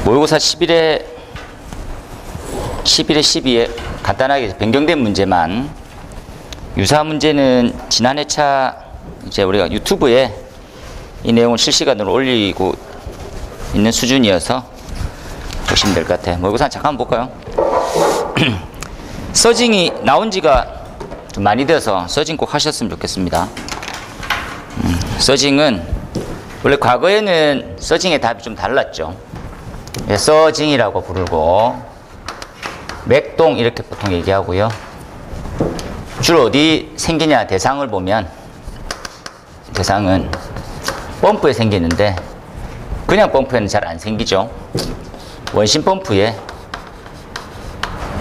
모의고사 11회 12에 간단하게 변경된 문제만, 유사 문제는 지난 회차 이제 우리가 유튜브에 이 내용을 실시간으로 올리고 있는 수준이어서 보시면 될 것 같아요. 모의고사 잠깐 볼까요? 서징이 나온 지가 좀 많이 돼서 서징 꼭 하셨으면 좋겠습니다. 서징은 원래 과거에는 서징의 답이 좀 달랐죠. 서징이라고 부르고 맥동 이렇게 보통 얘기하고요. 주로 어디 생기냐, 대상을 보면 대상은 펌프에 생기는데 그냥 펌프에는 잘 안 생기죠. 원심 펌프에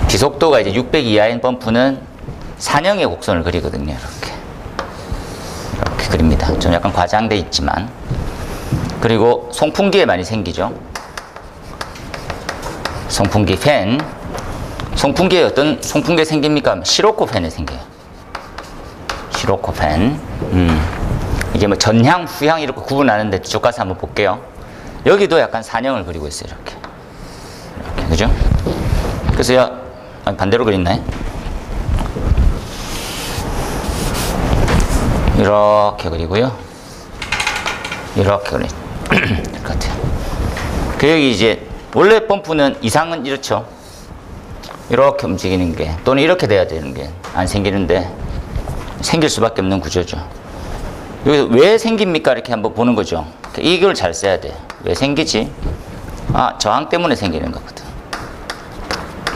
비속도가 이제 600 이하인 펌프는 산형의 곡선을 그리거든요. 이렇게 그립니다. 좀 약간 과장돼 있지만. 그리고 송풍기에 많이 생기죠. 송풍기 팬. 송풍기에 어떤 송풍기에 생깁니까? 시로코 팬에 생겨요. 시로코 팬. 이게 뭐 전향, 후향 이렇게 구분하는데 뒤쪽 가서 한번 볼게요. 여기도 약간 산형을 그리고 있어요. 이렇게. 그죠? 그래서 반대로 그렸나요? 이렇게 그리고요. 이렇게 그릴 것 같아요. 그 여기 이제 원래 펌프는 이상은 이렇죠. 이렇게 움직이는 게, 또는 이렇게 돼야 되는 게 안 생기는데 생길 수밖에 없는 구조죠. 여기서 왜 생깁니까? 이렇게 한번 보는 거죠. 이걸 잘 써야 돼. 왜 생기지? 저항 때문에 생기는 거거든.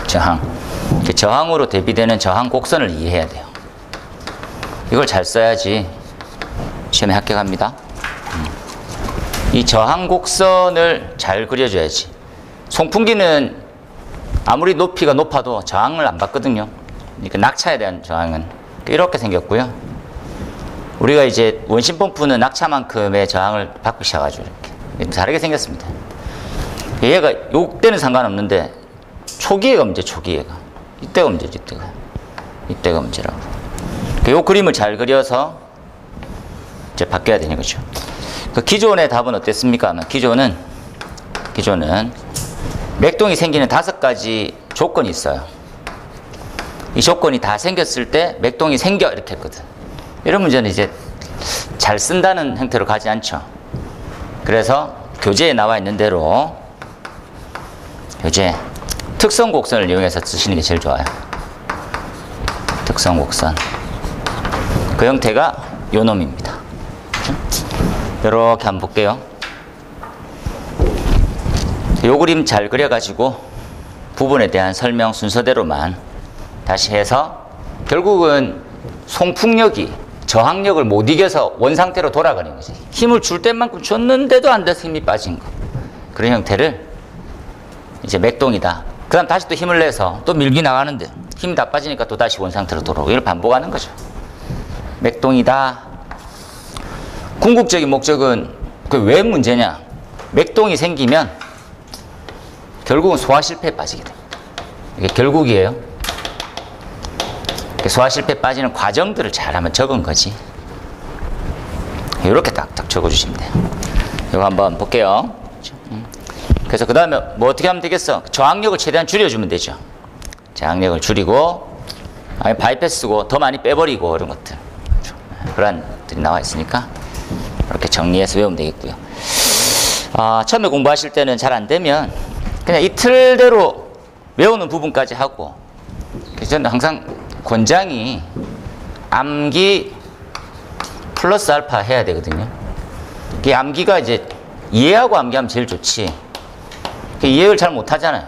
저항. 저항으로 대비되는 저항 곡선을 이해해야 돼요. 이걸 잘 써야지 시험에 합격합니다. 이 저항 곡선을 잘 그려줘야지. 송풍기는 아무리 높이가 높아도 저항을 안 받거든요. 그러니까 낙차에 대한 저항은 이렇게 생겼고요. 우리가 이제 원심 펌프는 낙차만큼의 저항을 받고 시작하죠. 이렇게 다르게 생겼습니다. 얘가 요때는 상관없는데 초기에가 문제, 초기에가. 이때가 문제지, 이때가 문제라고. 요 그림을 잘 그려서 이제 바뀌어야 되는 거죠. 그 기존의 답은 어땠습니까? 기존은 맥동이 생기는 5가지 조건이 있어요. 이 조건이 다 생겼을 때 맥동이 생겨 이렇게 했거든. 이런 문제는 이제 잘 쓴다는 형태로 가지 않죠. 그래서 교재에 나와 있는 대로 교재 특성 곡선을 이용해서 쓰시는 게 제일 좋아요. 특성 곡선. 그 형태가 요 놈입니다. 이렇게 한번 볼게요. 요 그림 잘 그려가지고 부분에 대한 설명 순서대로만 다시 해서 결국은 송풍력이 저항력을 못 이겨서 원상태로 돌아가는 거지. 힘을 줄 때만큼 줬는데도 안 돼서 힘이 빠진 거. 그런 형태를 이제 맥동이다. 그 다음 다시 또 힘을 내서 또 밀기 나가는데 힘이 다 빠지니까 또 다시 원상태로 돌아오고 이걸 반복하는 거죠. 맥동이다. 궁극적인 목적은 왜 문제냐? 맥동이 생기면 결국은 소화 실패에 빠지게 돼요. 이게 결국이에요. 소화 실패에 빠지는 과정들을 잘하면 적은 거지. 이렇게 딱딱 적어주시면 돼요. 이거 한번 볼게요. 그래서 그 다음에 뭐 어떻게 하면 되겠어? 저항력을 최대한 줄여주면 되죠. 저항력을 줄이고, 바이패스고 더 많이 빼버리고 이런 것들. 그런 것들이 나와 있으니까 이렇게 정리해서 외우면 되겠고요. 처음에 공부하실 때는 잘 안 되면 그냥 이 틀대로 외우는 부분까지 하고, 그래서 저는 항상 권장이 암기 플러스 알파 해야 되거든요. 이 암기가 이제 이해하고 암기하면 제일 좋지. 이해를 잘 못하잖아요.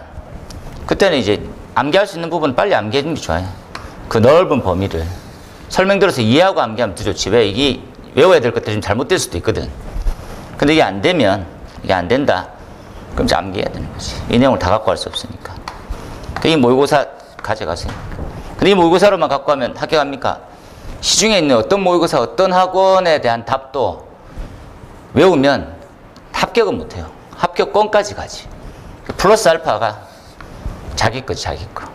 그때는 이제 암기할 수 있는 부분 빨리 암기하는 게 좋아요. 그 넓은 범위를 설명 들어서 이해하고 암기하면 더 좋지. 왜? 이게 외워야 될 것들이 좀 잘못될 수도 있거든. 근데 이게 안 되면, 이게 안 된다. 그럼 이제 암기해야 되는 거지. 이 내용을 다 갖고 갈 수 없으니까. 이 모의고사 가져가세요. 근데 이 모의고사로만 갖고 가면 합격합니까? 시중에 있는 어떤 모의고사, 어떤 학원에 대한 답도 외우면 합격은 못해요. 합격권까지 가지. 플러스 알파가 자기 거지, 자기 거.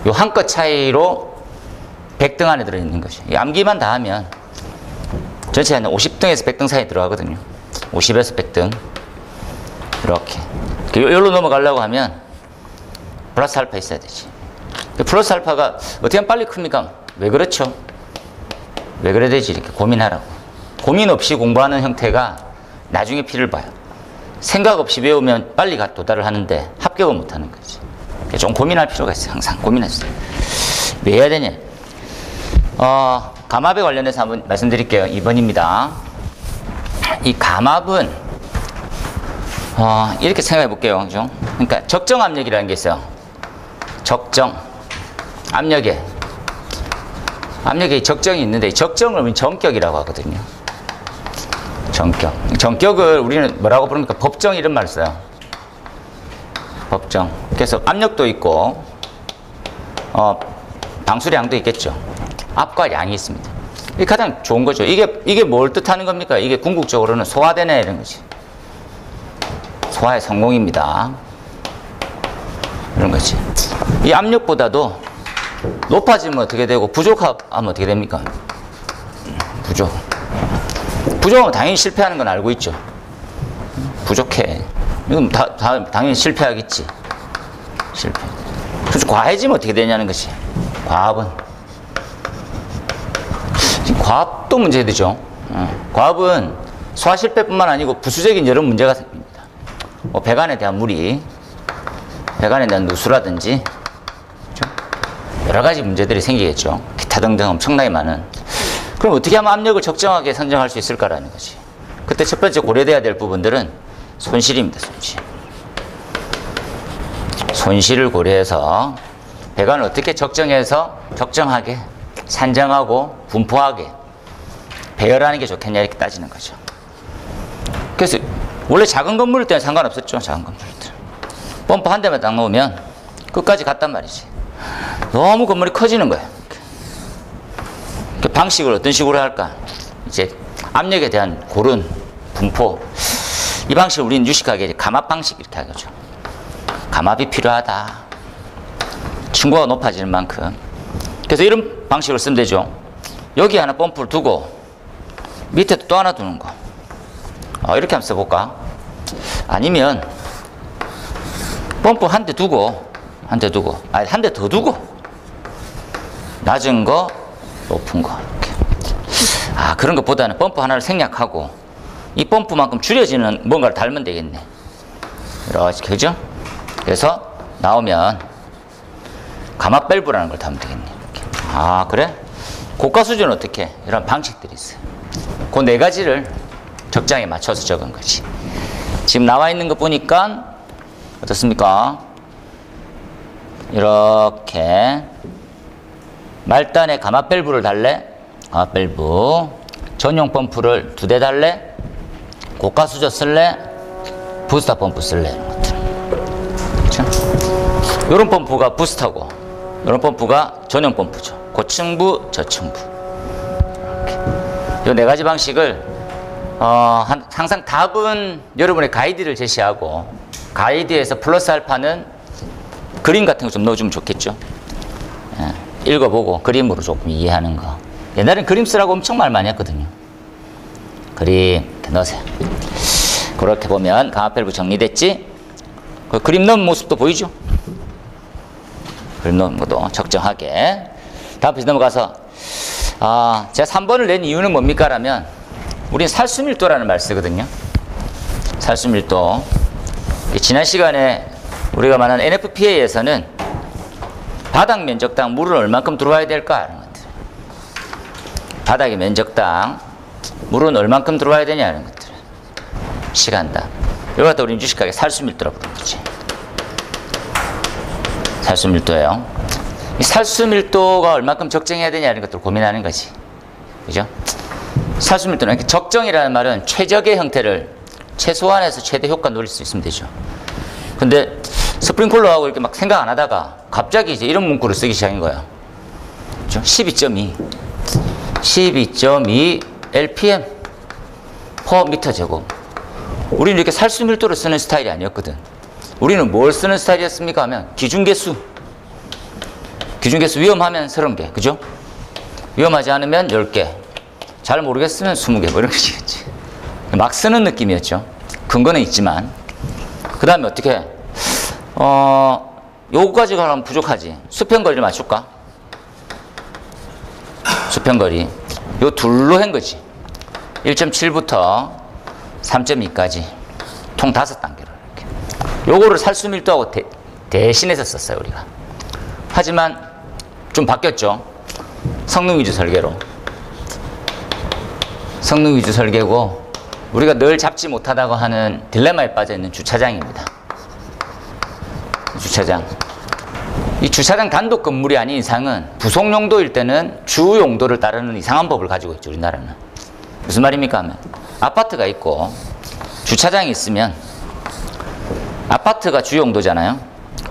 요 한 것 차이로 100등 안에 들어있는 거죠. 이 암기만 다 하면 전체 한 50등에서 100등 사이 들어가거든요. 50에서 100등. 이렇게. 여기로 넘어가려고 하면 플러스 알파 있어야 되지. 플러스 알파가 어떻게 하면 빨리 큽니까? 왜 그렇죠? 왜 그래야 되지? 이렇게 고민하라고. 고민 없이 공부하는 형태가 나중에 피를 봐요. 생각 없이 배우면 빨리 도달을 하는데 합격을 못 하는 거지. 좀 고민할 필요가 있어요. 항상 고민했어요. 왜 해야 되냐? 감압에 관련해서 한번 말씀드릴게요. 2번입니다. 이 감압은 이렇게 생각해 볼게요. 그죠? 그러니까 적정 압력이라는 게 있어요. 적정 압력에 적정이 있는데 이 적정을 우리는 정격이라고 하거든요. 정격을 우리는 뭐라고 부릅니까? 법정 이런 말을 써요. 법정. 그래서 압력도 있고 방수량도 있겠죠. 압과 양이 있습니다. 이게 가장 좋은 거죠. 이게 뭘 뜻하는 겁니까? 이게 궁극적으로는 소화되네 이런 거지. 소화의 성공입니다. 이런 거지. 이 압력보다도 높아지면 어떻게 되고 부족하면 어떻게 됩니까? 부족하면 당연히 실패하는 건 알고 있죠. 부족해. 이건 당연히 실패하겠지. 실패. 그래서 과해지면 어떻게 되냐는 것이. 과압도 문제되죠. 과압은 소화 실패뿐만 아니고 부수적인 여러 문제가 생깁니다. 배관에 대한 무리, 배관에 대한 누수라든지 그렇죠? 여러 가지 문제들이 생기겠죠. 기타 등등 엄청나게 많은. 그럼 어떻게 하면 압력을 적정하게 선정할 수 있을까라는 거지. 그때 첫 번째 고려돼야 될 부분들은 손실입니다. 손실을 고려해서 배관을 어떻게 적정해서 적정하게 산정하고 분포하게 배열하는 게 좋겠냐 이렇게 따지는 거죠. 그래서 원래 작은 건물일 때는 상관없었죠. 작은 건물일 때 펌프 한 대만 딱 놓으면 끝까지 갔단 말이지. 너무 건물이 커지는 거예요. 그 방식을 어떤 식으로 할까? 이제 압력에 대한 고른 분포. 이 방식을 우리는 유식하게 감압 방식 이렇게 하죠. 감압이 필요하다. 층고가 높아지는 만큼. 그래서 이런 방식을 쓰면 되죠. 여기 하나 펌프를 두고 밑에도 또 하나 두는 거. 이렇게 한번 써볼까? 아니면 펌프 한 대 두고 한 대 더 두고 낮은 거 높은 거 이렇게. 그런 것보다는 펌프 하나를 생략하고 이 펌프만큼 줄여지는 뭔가를 달면 되겠네. 이렇게 그죠? 그래서 나오면 감압 밸브라는 걸 달면 되겠네. 이렇게. 그래? 고가 수준은 어떻게? 이런 방식들이 있어요. 그 네 가지를 적장에 맞춰서 적은 거지. 지금 나와 있는 거 보니까 어떻습니까? 이렇게 말단에 감압 밸브를 달래. 감압 밸브. 전용 펌프를 2대 달래. 고가 수저 쓸래. 부스터 펌프 쓸래. 이런 것들. 그렇죠? 이런 펌프가 부스터고 이런 펌프가 전용 펌프죠. 고층부, 저층부. 이 네 가지 방식을 항상 답은 여러분의 가이드를 제시하고 가이드에서 플러스 알파는 그림 같은 거 좀 넣어주면 좋겠죠. 읽어보고 그림으로 조금 이해하는 거. 옛날엔 그림 쓰라고 엄청 말 많이 했거든요. 그림 이렇게 넣으세요. 그렇게 보면 감압 밸브 정리됐지? 그 그림 넣은 모습도 보이죠? 그림 넣은 것도 적정하게. 다음 페이지 넘어가서 제가 3번을 낸 이유는 뭡니까? 라면 우리는 살수밀도라는 말을 쓰거든요. 살수밀도. 지난 시간에 우리가 말한 NFPA에서는 바닥 면적당 물은 얼만큼 들어와야 될까? 하는 것들. 바닥의 면적당 물은 얼만큼 들어와야 되냐는 것들. 시간당. 이걸 갖다 우리는 유식하게 살수밀도라고 부르는 거지. 살수밀도예요. 이 살수밀도가 얼만큼 적정해야 되냐는 것들을 고민하는 거지. 그죠? 살수밀도는 적정이라는 말은 최적의 형태를 최소한에서 최대 효과 누릴 수 있으면 되죠. 근데 스프링클러하고 이렇게 막 생각 안 하다가 갑자기 이제 이런 문구를 쓰기 시작한 거야. 그죠? 12.2 LPM per 미터 제곱. 우리는 이렇게 살수밀도를 쓰는 스타일이 아니었거든. 우리는 뭘 쓰는 스타일이었습니까? 하면 기준개수. 기준개수 위험하면 30개. 그죠? 위험하지 않으면 10개. 잘 모르겠으면 20개. 뭐 이런 것이겠지. 막 쓰는 느낌이었죠. 근거는 있지만. 그 다음에 어떻게 해? 요거까지 가면 부족하지. 수평거리를 맞출까? 수평거리. 요 둘로 한 거지. 1.7부터 3.2까지. 총 5단계로. 이렇게. 요거를 살수밀도하고 대신해서 썼어요, 우리가. 하지만 좀 바뀌었죠. 성능 위주 설계로. 성능 위주 설계고, 우리가 늘 잡지 못하다고 하는 딜레마에 빠져 있는 주차장입니다. 주차장. 이 주차장 단독 건물이 아닌 이상은 부속 용도일 때는 주 용도를 따르는 이상한 법을 가지고 있죠, 우리나라는. 무슨 말입니까 하면, 아파트가 있고 주차장이 있으면, 아파트가 주 용도잖아요,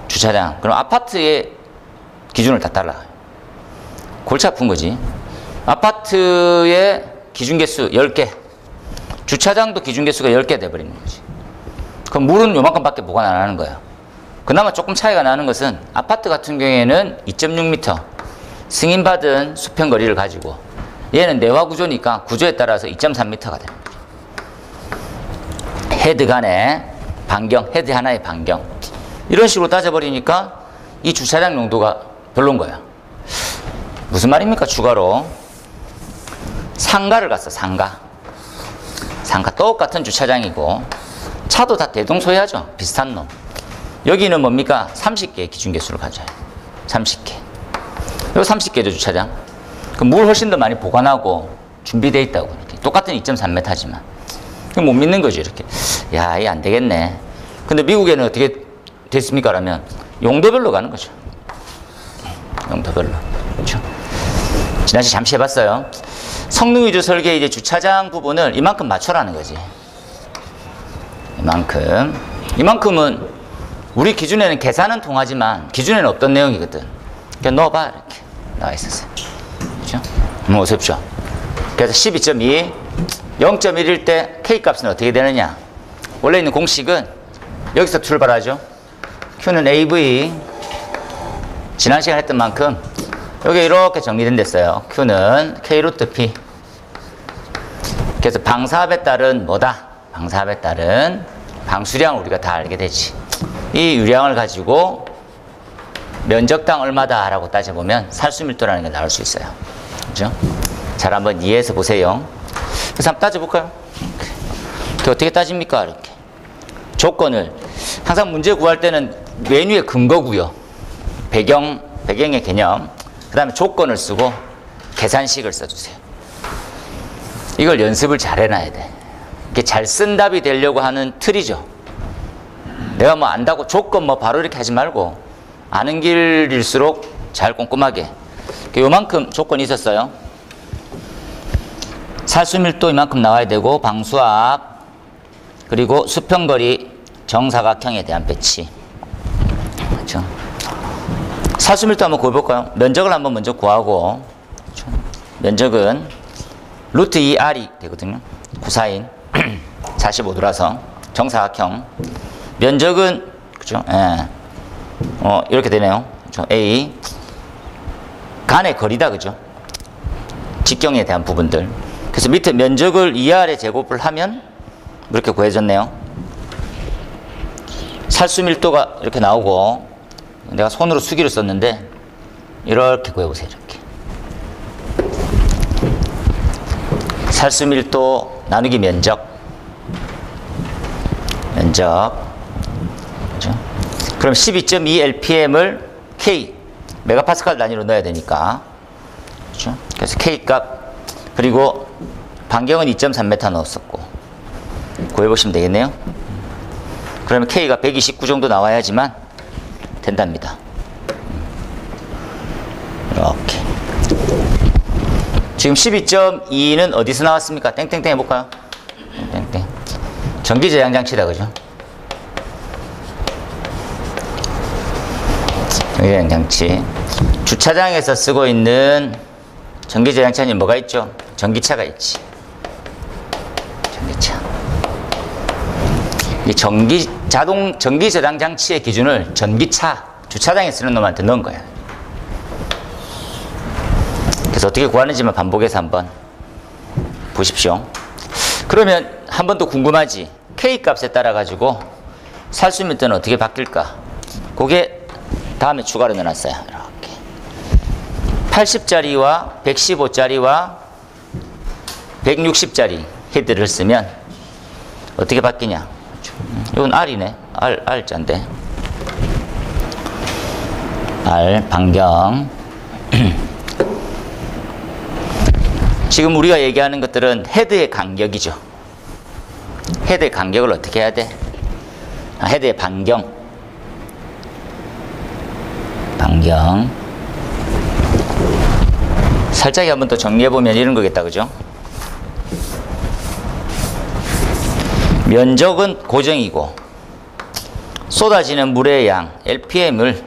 주차장. 그럼 아파트의 기준을 다 따라가요. 골치 아픈 거지. 아파트의 기준개수 10개, 주차장도 기준개수가 10개 돼버리는 거지. 그럼 물은 요만큼 밖에 보관 안 하는 거예요. 그나마 조금 차이가 나는 것은 아파트 같은 경우에는 2.6m 승인받은 수평거리를 가지고, 얘는 내화 구조니까 구조에 따라서 2.3m가 됩니다. 헤드 간의 반경, 헤드 하나의 반경, 이런 식으로 따져버리니까 이 주차장 용도가 별론 거야. 무슨 말입니까? 추가로 상가를 갔어. 상가 똑같은 주차장이고 차도 다 대동소이하죠. 비슷한 놈. 여기는 뭡니까? 30개의 기준개수를 가져요. 30개. 요 30개죠, 주차장. 그럼 물 훨씬 더 많이 보관하고 준비되어 있다고. 이렇게. 똑같은 2.3m지만. 못 믿는 거죠, 이렇게. 야, 이게 안 되겠네. 근데 미국에는 어떻게 됐습니까? 라면 용도별로 가는 거죠. 용도별로. 그렇죠? 지난주에 잠시 해봤어요. 성능 위주 설계 이제 주차장 부분을 이만큼 맞춰라는 거지. 이만큼은 우리 기준에는 계산은 통하지만 기준에는 없던 내용이거든. 그러니까 넣어봐. 이렇게 나와 있었어요. 그렇죠? 한번 오십시오. 그래서 12.2, 0.1일 때 K값은 어떻게 되느냐? 원래 있는 공식은 여기서 출발하죠. Q는 AV, 지난 시간에 했던 만큼 여기 이렇게 정리된 됐어요. Q는 K 루트 P. 그래서 방사압에 따른 뭐다? 방사압에 따른 방수량을 우리가 다 알게 되지. 이 유량을 가지고 면적당 얼마다 라고 따져보면 살수밀도라는 게 나올 수 있어요. 그죠? 잘 한번 이해해서 보세요. 그래서 한번 따져볼까요? 어떻게 따집니까? 이렇게. 조건을. 항상 문제 구할 때는 메뉴의 근거고요. 배경의 개념. 그 다음에 조건을 쓰고 계산식을 써주세요. 이걸 연습을 잘 해놔야 돼. 이게 잘 쓴 답이 되려고 하는 틀이죠. 내가 뭐 안다고 조건 뭐 바로 이렇게 하지 말고 아는 길일수록 잘 꼼꼼하게. 요만큼 조건이 있었어요. 살수밀도 이만큼 나와야 되고, 방수압, 그리고 수평거리, 정사각형에 대한 배치. 그렇죠? 살수밀도 한번 구해볼까요? 면적을 한번 먼저 구하고, 그렇죠? 면적은 루트 2R이 되거든요. 코사인 45도라서 정사각형. 면적은 그죠? 예. 이렇게 되네요. 그죠? A 간의 거리다, 그죠? 직경에 대한 부분들. 그래서 밑에 면적을 2R에 제곱을 하면 이렇게 구해졌네요. 살수밀도가 이렇게 나오고, 내가 손으로 수기를 썼는데 이렇게 구해보세요. 이렇게 살수밀도 나누기 면적. 그렇죠? 그럼 12.2 LPM을 K 메가파스칼 단위로 넣어야 되니까, 그렇죠? 그래서 K 값, 그리고 반경은 2.3m 넣었었고, 구해보시면 되겠네요. 그러면 K가 129 정도 나와야지만 된답니다. 이렇게. 지금 12.2는 어디서 나왔습니까? 땡땡땡 해볼까요? 땡땡. 전기제양장치다, 그죠? 전기제양장치. 주차장에서 쓰고 있는 전기제양차는 뭐가 있죠? 전기차가 있지. 전기차. 이 전기저장장치의 기준을 전기차, 주차장에 쓰는 놈한테 넣은 거야. 그래서 어떻게 구하는지만 반복해서 한번 보십시오. 그러면 한 번 더 궁금하지. K 값에 따라 가지고 살수밀도는 어떻게 바뀔까? 그게 다음에 추가로 넣어놨어요. 이렇게 80짜리와 115짜리와 160짜리 헤드를 쓰면 어떻게 바뀌냐? 이건 R이네. R자인데 R 반경. 지금 우리가 얘기하는 것들은 헤드의 간격이죠. 헤드의 간격을 어떻게 해야 돼? 헤드의 반경. 살짝 한번 더 정리해보면 이런 거겠다, 그죠? 면적은 고정이고 쏟아지는 물의 양 LPM을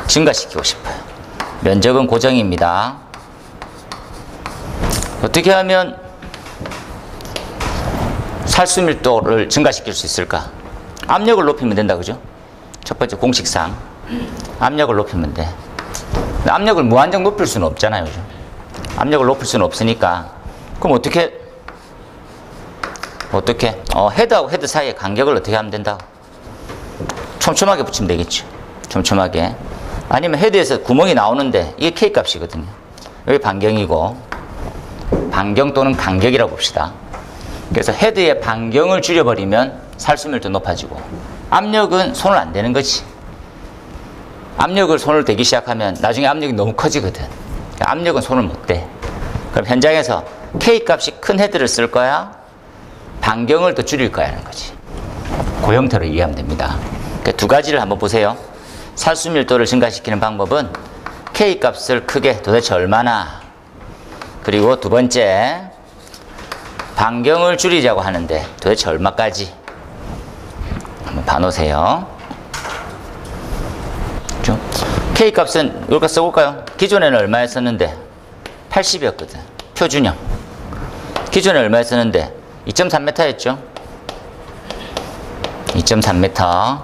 증가시키고 싶어요. 면적은 고정입니다. 어떻게 하면 살수밀도를 증가시킬 수 있을까? 압력을 높이면 된다, 그죠? 첫 번째 공식상 압력을 높이면 돼. 압력을 무한정 높일 수는 없잖아요, 그죠? 압력을 높일 수는 없으니까 그럼 어떻게 헤드하고 헤드 사이의 간격을 어떻게 하면 된다고? 촘촘하게 붙이면 되겠죠. 촘촘하게. 아니면 헤드에서 구멍이 나오는데 이게 K값이거든요. 여기 반경이고 반경 또는 간격이라고 봅시다. 그래서 헤드의 반경을 줄여버리면 살수밀도 높아지고 압력은 손을 안 대는 거지. 압력을 손을 대기 시작하면 나중에 압력이 너무 커지거든. 압력은 손을 못 대. 그럼 현장에서 K값이 큰 헤드를 쓸 거야? 반경을 더 줄일 거야 하는 거지. 그 형태로 이해하면 됩니다. 그러니까 두 가지를 한번 보세요. 살수밀도를 증가시키는 방법은 K값을 크게 도대체 얼마나, 그리고 두 번째 반경을 줄이자고 하는데 도대체 얼마까지 한번 봐놓으세요. K값은 이거 써볼까요? 기존에는 얼마였었는데 80이었거든. 표준형. 기존에 얼마였었는데 2.3m였죠. 2.3m.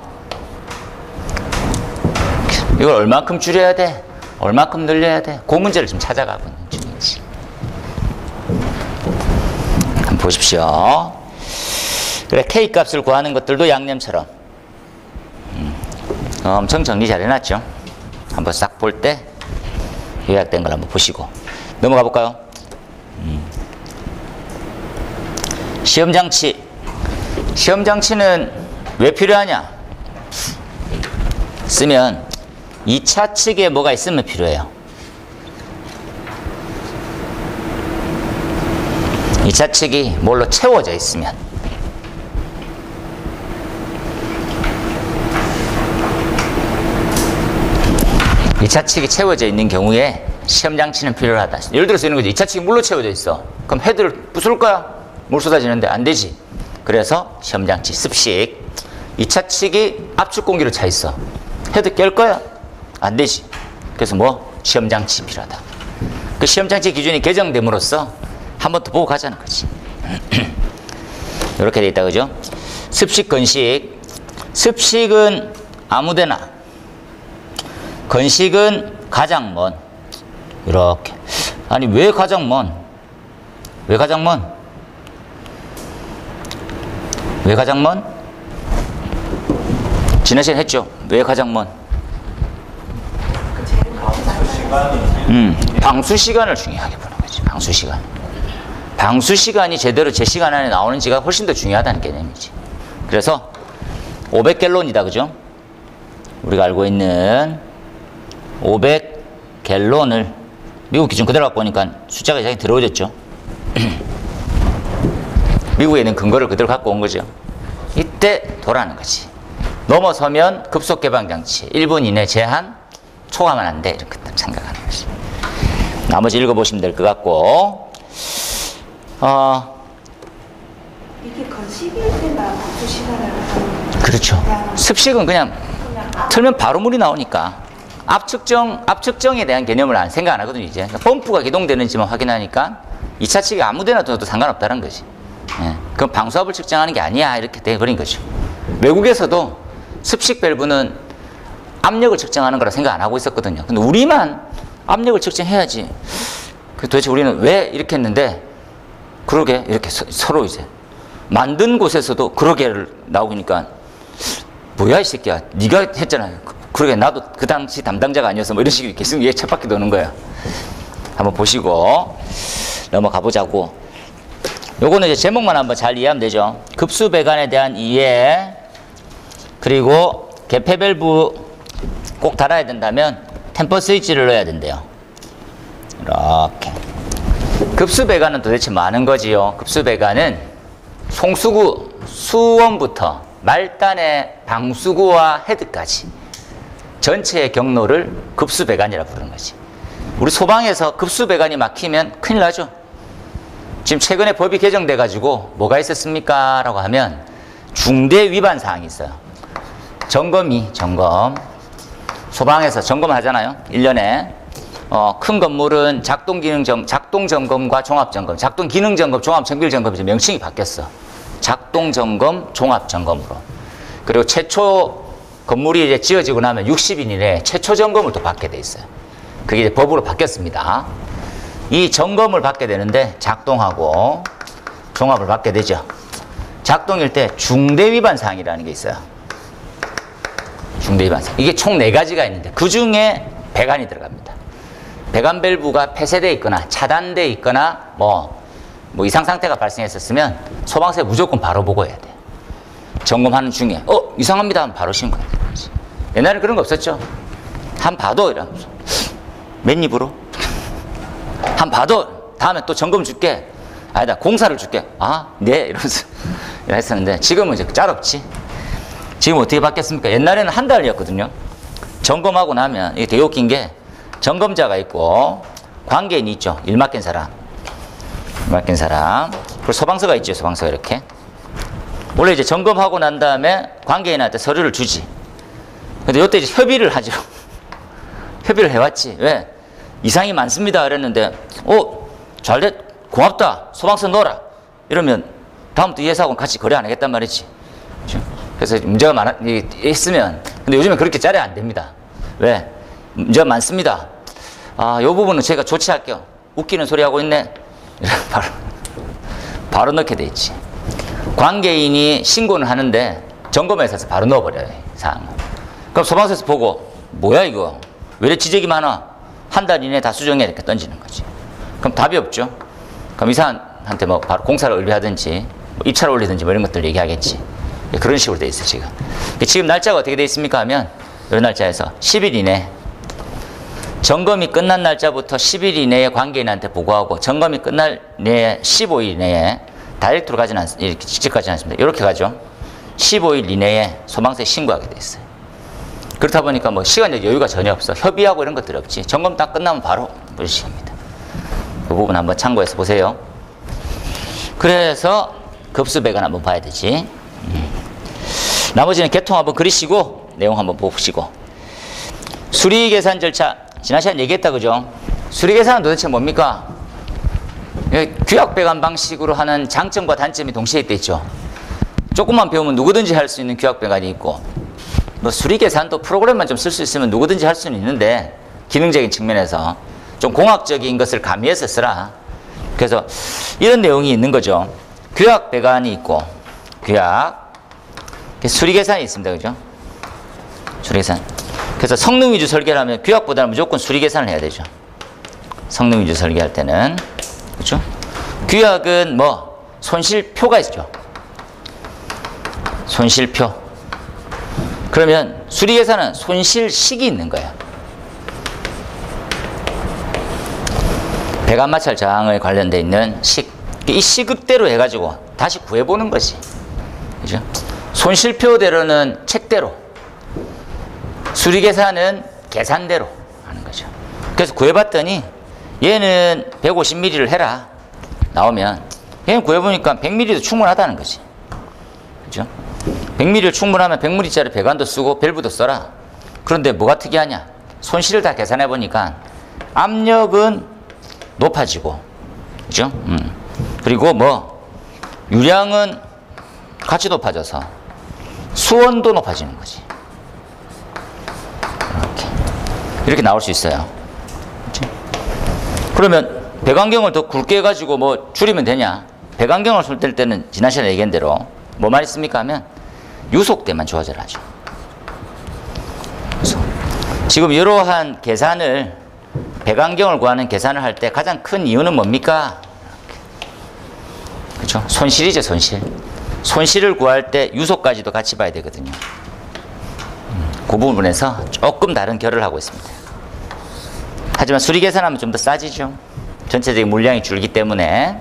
이걸 얼마큼 줄여야 돼? 얼마큼 늘려야 돼? 그 문제를 지금 찾아가고 있는 중이지. 한번 보십시오. 그래, K값을 구하는 것들도 양념처럼 엄청 정리 잘 해놨죠. 한번 싹 볼 때 요약된 걸 한번 보시고 넘어가 볼까요? 시험장치. 시험장치는 왜 필요하냐? 쓰면 2차 측에 뭐가 있으면 필요해요. 2차 측이 뭘로 채워져 있으면. 이 2차 측이 채워져 있는 경우에 시험장치는 필요하다. 예를 들어서 이런 거죠. 2차 측이 물로 채워져 있어. 그럼 헤드를 부술 거야? 물 쏟아지는데 안 되지. 그래서 시험장치, 습식. 2차 측이 압축 공기로 차 있어. 헤드 깰 거야? 안 되지. 그래서 뭐? 시험장치 필요하다. 그 시험장치 기준이 개정됨으로써 한 번 더 보고 가자는 거지. 이렇게 돼 있다, 그죠? 습식, 건식. 습식은 아무데나. 건식은 가장 먼. 이렇게. 아니, 왜 가장 먼? 왜 가장 먼? 왜 가장 먼? 지난 시간에 했죠? 왜 가장 먼? 방수 시간을 중요하게 보는 거지. 방수 시간. 방수 시간이 제대로 제 시간 안에 나오는지가 훨씬 더 중요하다는 개념이지. 그래서 500갤론이다, 그죠? 우리가 알고 있는 500갤론을 미국 기준 그대로 갖고 오니까 숫자가 이상하게 들어오졌죠. 미국에 있는 근거를 그대로 갖고 온 거죠. 이때 도라는 거지. 넘어서면 급속 개방 장치 1분 이내 제한, 초과하면 안 돼. 이렇게 생각하는 거지. 나머지 읽어보시면 될 것 같고, 이게 건식일 때나 방수 시간을 하는. 그렇죠. 습식은 그냥 틀면 바로 물이 나오니까 압측정에 대한 개념을 생각 안 하거든요. 이제 펌프가 기동되는지만 확인하니까 2차 측이 아무데나 둬도 상관없다는 거지. 예. 그럼 방수압을 측정하는 게 아니야, 이렇게 돼버린 거죠. 외국에서도 습식 밸브는 압력을 측정하는 거라 생각 안 하고 있었거든요. 근데 우리만 압력을 측정해야지. 도대체 우리는 왜 이렇게 했는데, 그러게 이렇게 서로 이제 만든 곳에서도 그러게를 나오니까 뭐야 이 새끼야, 네가 했잖아. 그러게 나도 그 당시 담당자가 아니어서 뭐 이런 식으로 계속 얘 쳇바퀴 도는 거예요. 한번 보시고 넘어가 보자고. 요거는 이제 제목만 한번 잘 이해하면 되죠. 급수배관에 대한 이해, 그리고 개폐 밸브 꼭 달아야 된다면 템퍼 스위치를 넣어야 된대요. 이렇게. 급수배관은 도대체 뭐 하는 거지요? 급수배관은 송수구 수원부터 말단의 방수구와 헤드까지 전체의 경로를 급수배관이라 부르는 거지. 우리 소방에서 급수배관이 막히면 큰일 나죠. 지금 최근에 법이 개정돼 가지고 뭐가 있었습니까? 라고 하면 중대 위반 사항이 있어요. 점검. 소방에서 점검하잖아요. 1년에. 큰 건물은 작동 점검과 종합 점검, 작동 기능 점검, 종합 정밀 점검, 이제 명칭이 바뀌었어. 작동 점검, 종합 점검으로. 그리고 최초 건물이 이제 지어지고 나면 60일 이내에 최초 점검을 또 받게 돼 있어요. 그게 이제 법으로 바뀌었습니다. 이 점검을 받게 되는데 작동하고 종합을 받게 되죠. 작동일 때 중대 위반 사항이라는 게 있어요. 중대 위반 사항. 이게 총 4가지가 있는데 그 중에 배관이 들어갑니다. 배관 밸브가 폐쇄되어 있거나 차단되어 있거나 뭐 이상 상태가 발생했었으면 소방서에 무조건 바로 보고해야 돼. 점검하는 중에 이상합니다 하면 바로 신고해야 되는 거지. 옛날에 그런 거 없었죠. 한 봐도 이러면서 맨 입으로 한 봐도 다음에 또 점검 줄게. 아니다, 공사를 줄게. 아, 네 이러면서 했었는데 지금은 이제 짤없지. 지금 어떻게 바뀌었습니까? 옛날에는 한 달이었거든요. 점검하고 나면 이게 되게 웃긴 게 점검자가 있고 관계인이 있죠. 일 맡긴 사람. 그리고 소방서가 있죠. 소방서가 이렇게. 원래 이제 점검하고 난 다음에 관계인한테 서류를 주지. 근데 이때 이제 협의를 하죠. 협의를 해왔지. 왜? 이상이 많습니다. 그랬는데, 잘됐, 고맙다. 소방서 넣어라. 이러면 다음부터 이 회사하고는 같이 거래 안 하겠단 말이지. 그렇죠? 그래서 문제가 있으면, 근데 요즘엔 그렇게 짜려 안 됩니다. 왜? 문제가 많습니다. 요 부분은 제가 조치할게요. 웃기는 소리 하고 있네. 바로 넣게 돼 있지. 관계인이 신고는 하는데 점검회사에서 바로 넣어버려요. 사항을. 그럼 소방서에서 보고 뭐야 이거? 왜 이래 지적이 많아? 한 달 이내에 다 수정해 이렇게 던지는 거지. 그럼 답이 없죠. 그럼 이 사람한테 뭐 바로 공사를 의뢰하든지 뭐 입찰을 올리든지 뭐 이런 것들 얘기하겠지. 그런 식으로 돼 있어 지금. 지금 날짜가 어떻게 돼 있습니까 하면 이 날짜에서 10일 이내 점검이 끝난 날짜부터 10일 이내에 관계인한테 보고하고 점검이 끝날 내에 15일 이내에 다이렉트로 가지는 않습니다. 이렇게 직접 가지는 않습니다. 이렇게 가죠. 15일 이내에 소방서에 신고하게 돼 있어요. 그렇다 보니까 뭐 시간적 여유가 전혀 없어. 협의하고 이런 것들이 없지. 점검 딱 끝나면 바로 물리식입니다. 그 부분 한번 참고해서 보세요. 그래서 급수배관 한번 봐야 되지. 나머지는 개통 한번 그리시고 내용 한번 보시고. 수리계산 절차 지난 시간에 얘기했다 그죠? 수리계산은 도대체 뭡니까? 규약배관 방식으로 하는 장점과 단점이 동시에 있죠. 조금만 배우면 누구든지 할 수 있는 규약배관이 있고 뭐 수리계산도 프로그램만 좀 쓸 수 있으면 누구든지 할 수는 있는데 기능적인 측면에서 좀 공학적인 것을 가미해서 쓰라. 그래서 이런 내용이 있는 거죠. 규약배관이 있고 규약 수리계산이 있습니다. 그죠? 수리계산. 그래서 성능 위주 설계를 하면 규약보다는 무조건 수리계산을 해야 되죠. 성능 위주 설계할 때는. 그렇죠? 규약은 뭐 손실표가 있죠. 손실표. 그러면 수리계산은 손실식이 있는 거예요. 배관 마찰 저항에 관련돼 있는 식. 이 시급대로 해가지고 다시 구해보는 거지. 그죠? 손실표대로는 책대로. 수리계산은 계산대로 하는 거죠. 그래서 구해봤더니 얘는 150mm를 해라. 나오면 얘는 구해보니까 100mm도 충분하다는 거지. 그죠? 100mm 충분하면 100mm짜리 배관도 쓰고 밸브도 써라. 그런데 뭐가 특이하냐? 손실을 다 계산해 보니까 압력은 높아지고, 그죠? 그리고 뭐 유량은 같이 높아져서 수온도 높아지는 거지. 이렇게 나올 수 있어요. 그렇죠? 그러면 배관경을 더 굵게 해가지고 뭐 줄이면 되냐? 배관경을 쏠 때는 지난 시간에 얘기한 대로 뭐만 있습니까 하면 유속 때만 좋아져라 하죠. 그래서 지금 이러한 계산을, 배관경을 구하는 계산을 할 때 가장 큰 이유는 뭡니까? 그렇죠? 손실이죠, 손실. 손실을 구할 때 유속까지도 같이 봐야 되거든요. 그 부분에서 조금 다른 결을 하고 있습니다. 하지만 수리 계산하면 좀 더 싸지죠. 전체적인 물량이 줄기 때문에.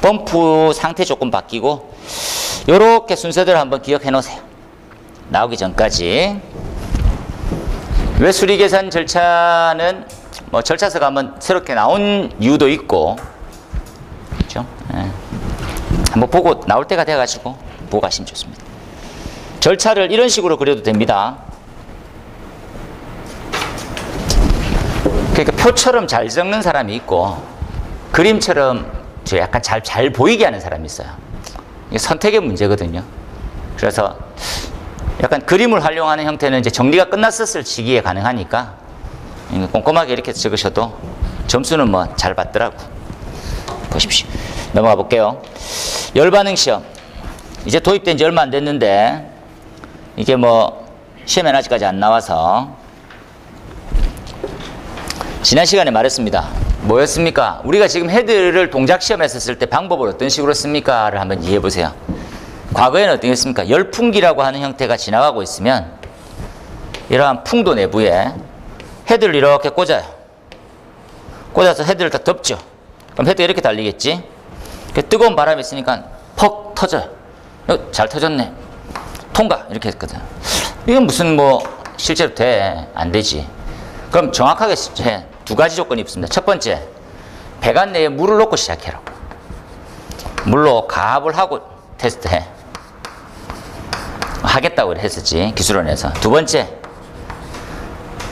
펌프 상태 조금 바뀌고 요렇게 순서대로 한번 기억해 놓으세요. 나오기 전까지. 왜 수리 계산 절차는 뭐 절차서가 한번 새롭게 나온 이유도 있고, 그렇죠? 예. 한번 보고 나올 때가 돼가지고 보고 가시면 좋습니다. 절차를 이런 식으로 그려도 됩니다. 그러니까 표처럼 잘 적는 사람이 있고 그림처럼 약간 잘 보이게 하는 사람이 있어요. 이게 선택의 문제거든요. 그래서 약간 그림을 활용하는 형태는 이제 정리가 끝났었을 시기에 가능하니까 꼼꼼하게 이렇게 적으셔도 점수는 뭐 잘 받더라고. 보십시오. 넘어가 볼게요. 열반응 시험. 이제 도입된 지 얼마 안 됐는데 이게 뭐 시험에는 아직까지 안 나와서 지난 시간에 말했습니다. 뭐였습니까? 우리가 지금 헤드를 동작 시험 했었을 때 방법을 어떤 식으로 씁니까?를 한번 이해해 보세요. 과거에는 어떻게 했습니까? 열풍기라고 하는 형태가 지나가고 있으면 이러한 풍도 내부에 헤드를 이렇게 꽂아요. 꽂아서 헤드를 다 덮죠. 그럼 헤드가 이렇게 달리겠지? 뜨거운 바람이 있으니까 퍽 터져요. 잘 터졌네. 통과! 이렇게 했거든. 이건 무슨 뭐 실제로 돼? 안 되지. 그럼 정확하게 해. 두 가지 조건이 있습니다. 첫 번째, 배관 내에 물을 넣고 시작해라. 물로 가압을 하고 테스트해. 하겠다고 했었지, 기술원에서. 두 번째,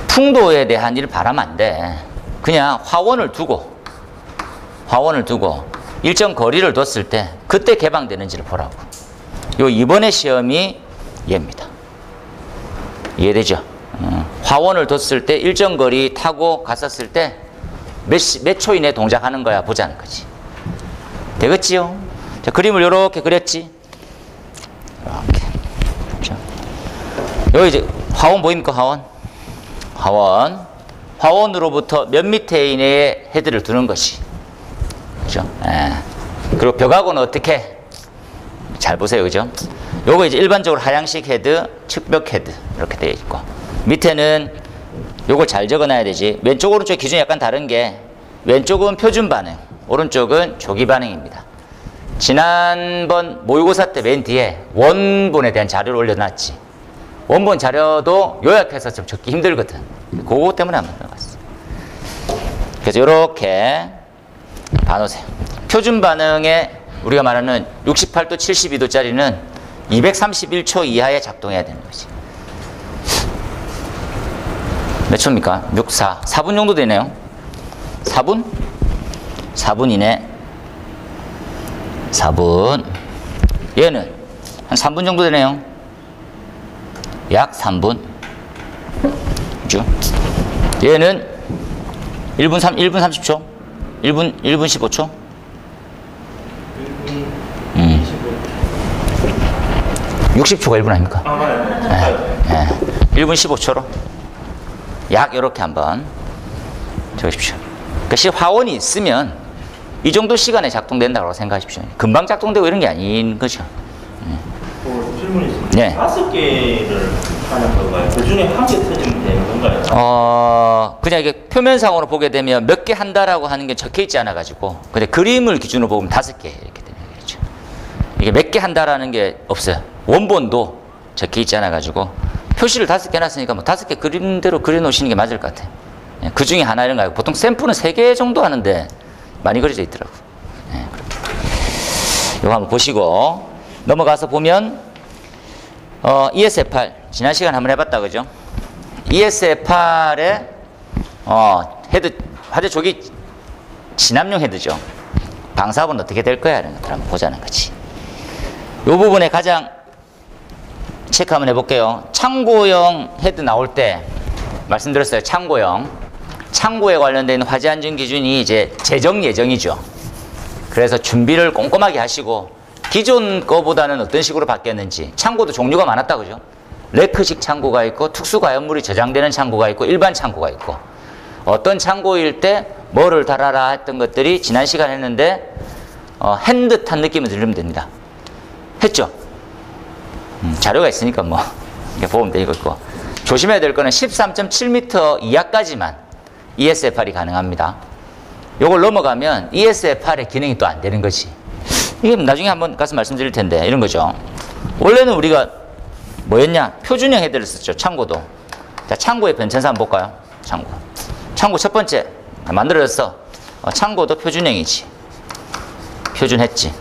풍도에 대한 일을 바라면 안 돼. 그냥 화원을 두고 일정 거리를 뒀을 때 그때 개방되는지를 보라고. 요 이번에 시험이 얘입니다. 이해되죠? 화원을 뒀을 때 일정 거리 타고 갔었을 때 몇 초 이내 동작하는 거야 보자는 거지. 되겠지요? 자, 그림을 이렇게 그렸지. 이렇게. 그렇죠? 여기 이제 화원 보입니까? 화원으로부터 몇 미터 이내에 헤드를 두는 것이. 그렇죠? 그리고 벽하고는 어떻게? 잘 보세요, 그죠? 요거 이제 일반적으로 하향식 헤드, 측벽 헤드 이렇게 되어 있고, 밑에는 요걸 잘 적어놔야 되지. 왼쪽 오른쪽 기준이 약간 다른 게, 왼쪽은 표준 반응, 오른쪽은 조기 반응입니다. 지난번 모의고사 때 맨 뒤에 원본에 대한 자료를 올려놨지. 원본 자료도 요약해서 좀 적기 힘들거든. 그거 때문에 한번 들어갔어. 그래서 요렇게 봐놓으세요. 표준 반응에 우리가 말하는 68도, 72도짜리는 231초 이하에 작동해야 되는 거지. 몇 초입니까? 6, 4. 4분 정도 되네요. 4분? 4분 이내. 4분. 얘는 한 3분 정도 되네요. 약 3분. 그죠? 얘는 1분 30초? 1분 15초? 60초가 1분 아닙니까? 아, 맞아요. 1분 15초로 약 이렇게 한번 적으십시오. 그러니까 화원이 있으면 이 정도 시간에 작동된다고 생각하십시오. 금방 작동되고 이런 게 아닌 거죠. 질문이 있습니다. 네. 5개를 하는 건가요? 그 중에 한 개 터지면 되는 건가요? 그냥 이게 표면상으로 보게 되면 몇 개 한다라고 하는 게 적혀 있지 않아 가지고, 근데 그림을 기준으로 보면 5개 이렇게 되는 거죠. 이게 몇 개 한다라는 게 없어요. 원본도 적혀 있지 않아 가지고 표시를 5개 해놨으니까 뭐 5개 그림대로 그려놓으시는 게 맞을 것 같아요. 그 중에 하나 이런 거 아니고 보통 샘플은 3개 정도 하는데 많이 그려져 있더라고. 이거 한번 보시고 넘어가서 보면 ESF8 지난 시간 한번 해봤다 그죠? ESF8의 헤드 화재 조기 진압용 헤드죠. 방사압은 어떻게 될 거야 이런 것들 한번 보자는 거지. 이 부분에 가장 체크 한번 해볼게요. 창고형 헤드 나올 때 말씀드렸어요. 창고에 관련된 화재 안전 기준이 이제 제정 예정이죠. 그래서 준비를 꼼꼼하게 하시고 기존 거보다는 어떤 식으로 바뀌었는지. 창고도 종류가 많았다, 그죠? 레크식 창고가 있고, 특수가연물이 저장되는 창고가 있고, 일반 창고가 있고, 어떤 창고일 때 뭐를 달아라 했던 것들이 지난 시간에 했는데, 핸 듯한 느낌을 들으면 됩니다. 했죠? 자료가 있으니까 뭐, 이렇게 보면 되고 있고. 조심해야 될 거는 13.7m 이하까지만 ESFR이 가능합니다. 요걸 넘어가면 ESFR의 기능이 또 안 되는 거지. 이게 나중에 한번 가서 말씀드릴 텐데, 이런 거죠. 원래는 우리가 뭐였냐? 표준형 헤드를 썼죠. 창고도. 자, 창고의 변천사 한번 볼까요? 창고. 창고 첫 번째 만들어졌어. 창고도 표준형이지. 표준했지.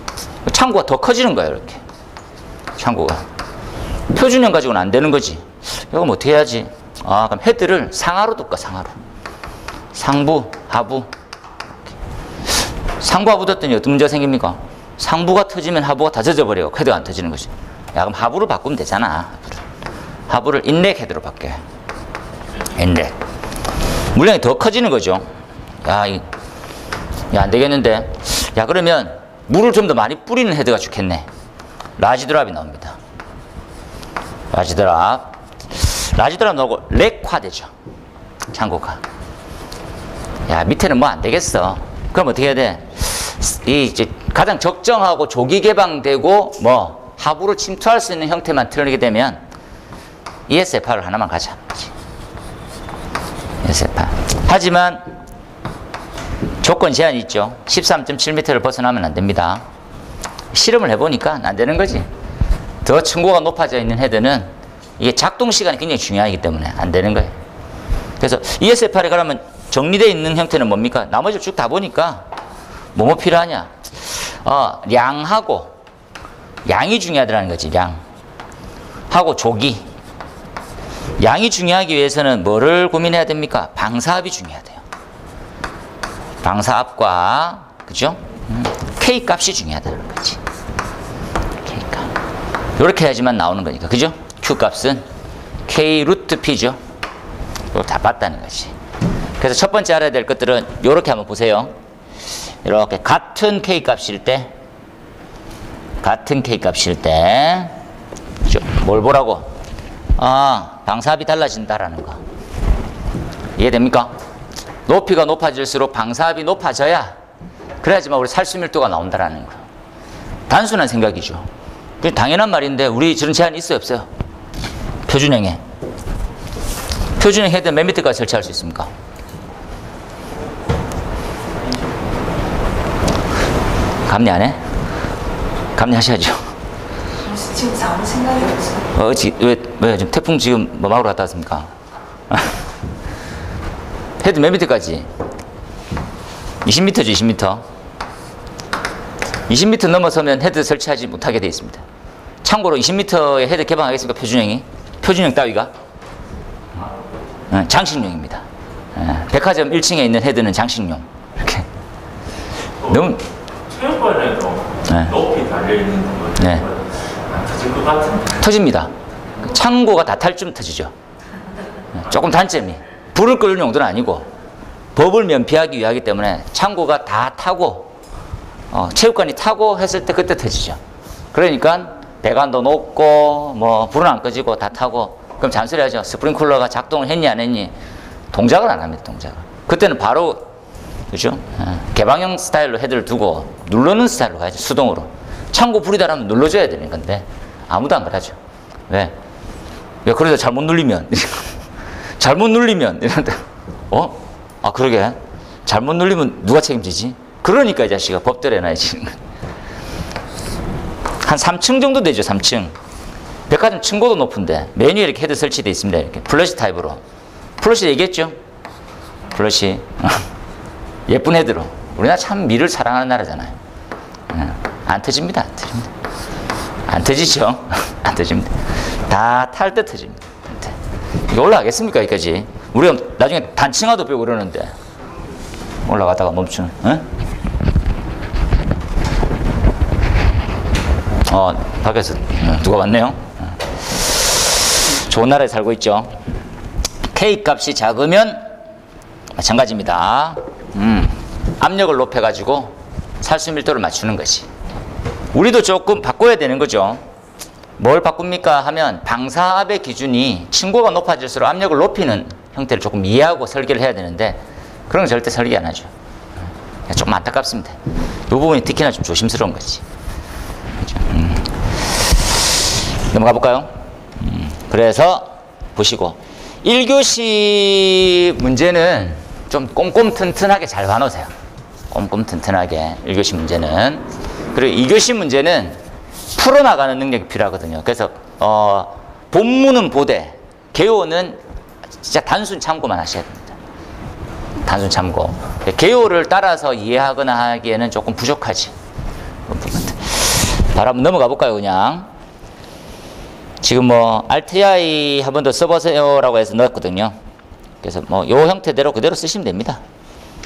창고가 더 커지는 거야, 이렇게. 창고가. 표준형 가지고는 안 되는 거지. 이거 뭐 어떻게 해야지? 그럼 헤드를 상하로 둘까, 상하로. 상부, 하부. 상부, 하부 뒀더니 어떤 문제가 생깁니까? 상부가 터지면 하부가 다 젖어버려요. 헤드가 안 터지는 거지. 야, 그럼 하부를 바꾸면 되잖아. 하부를 인렉 헤드로 바뀌어요. 인렉. 물량이 더 커지는 거죠. 야, 안 되겠는데. 야, 그러면 물을 좀 더 많이 뿌리는 헤드가 좋겠네. 라지 드랍이 나옵니다. 라지 드랍. 라지 드랍 나오고 렉화되죠. 창고가. 야, 밑에는 뭐 안 되겠어. 그럼 어떻게 해야 돼? 이제 가장 적정하고 조기 개방되고 뭐 하부를 침투할 수 있는 형태만 틀게 되면 ESFR을 하나만 가자. ESFR. 하지만 조건 제한이 있죠. 13.7m를 벗어나면 안 됩니다. 실험을 해보니까 안 되는 거지. 더 층고가 높아져 있는 헤드는 이게 작동 시간이 굉장히 중요하기 때문에 안 되는 거예요. 그래서 ESFR에 가려면 정리되어 있는 형태는 뭡니까? 나머지 쭉 다 보니까 뭐뭐 필요하냐? 양이 중요하다는 거지. 하고 조기. 양이 중요하기 위해서는 뭐를 고민해야 됩니까? 방사압이 중요하대요. 방사압과 그죠? K 값이 중요하다는 거지. K 값. 이렇게 해야지만 나오는 거니까, 그죠? Q 값은 K 루트 P죠. 이거 다 봤다는 거지. 그래서 첫 번째 알아야 될 것들은 이렇게 한번 보세요. 이렇게 같은 K 값일 때, 뭘 보라고? 방사압이 달라진다라는 거. 이해됩니까? 높이가 높아질수록 방사압이 높아져야 그래야지만 우리 살수밀도가 나온다라는 거. 단순한 생각이죠. 당연한 말인데 우리 저런 제한이 있어요, 없어요? 표준형에. 표준형 헤드 몇 미터까지 설치할 수 있습니까? 감리 안 해? 감리하셔야죠. 지금 아무 생각이 없어요. 왜 지금 태풍 지금 뭐 막으러 갔다 왔습니까? 헤드 몇 미터까지? 20m죠, 20m. 20m 넘어서면 헤드 설치하지 못하게 되어 있습니다. 참고로 20m의 헤드 개방하겠습니까? 표준형이? 표준형 따위가? 장식용입니다. 백화점 1층에 있는 헤드는 장식용. 이렇게. 너무. 체육관에도 높이 달려있는 거 안 터질 것 같은데. 터집니다. 창고가 다 탈 쯤 터지죠. 조금 단점이. 불을 끄는 용도는 아니고 법을 면피하기 위하기 때문에 창고가 다 타고 체육관이 타고 했을 때 그때 터지죠. 그러니까 배관도 높고 뭐 불은 안 꺼지고 다 타고 그럼 잔소리 하죠. 스프링쿨러가 작동을 했니 안 했니? 동작을 안 합니다. 동작을. 그때는 바로 그죠? 개방형 스타일로 헤드를 두고 누르는 스타일로 가야죠. 수동으로. 창고 불이 달하면 눌러줘야 되는 건데 아무도 안 그러죠. 왜? 그래서 잘못 눌리면 잘못 눌리면 이런데 그러게 잘못 눌리면 누가 책임지지? 그러니까 이 자식아 법대로 해놔야지. 한 3층 정도 되죠. 3층. 백화점 층고도 높은데 메뉴에 이렇게 헤드 설치되어 있습니다. 이렇게 플러시 타입으로. 플러시 얘기했죠? 플러시. 예쁜 헤드로. 우리나라 참 미를 사랑하는 나라잖아요. 안 터집니다. 안 터집니다. 안 터지죠? 안 터집니다. 다 탈 때 터집니다. 이거 올라가겠습니까? 여기까지. 우리가 나중에 단층화도 빼고 그러는데 올라가다가 멈추는. 밖에서 누가 왔네요. 좋은 나라에 살고 있죠. K 값이 작으면 마찬가지입니다. 압력을 높여가지고 살수밀도를 맞추는 것이. 우리도 조금 바꿔야 되는 거죠. 뭘 바꿉니까 하면 방사압의 기준이 층고가 높아질수록 압력을 높이는 형태를 조금 이해하고 설계를 해야 되는데 그런 건 절대 설계 안 하죠. 조금 안타깝습니다. 이 부분이 특히나 좀 조심스러운 거지. 그렇죠? 넘어가 볼까요? 그래서 보시고 1교시 문제는 좀 꼼꼼튼튼하게 잘 봐놓으세요. 꼼꼼튼튼하게 1교시 문제는. 그리고 2교시 문제는 풀어나가는 능력이 필요하거든요. 그래서 본문은 보되 개요는 진짜 단순 참고만 하셔야 됩니다. 단순 참고. 개요를 따라서 이해하거나 하기에는 조금 부족하지. 바로 한번 넘어가 볼까요, 그냥. 지금 뭐 RTI 한 번 더 써보세요라고 해서 넣었거든요. 그래서 뭐 요 형태대로 그대로 쓰시면 됩니다.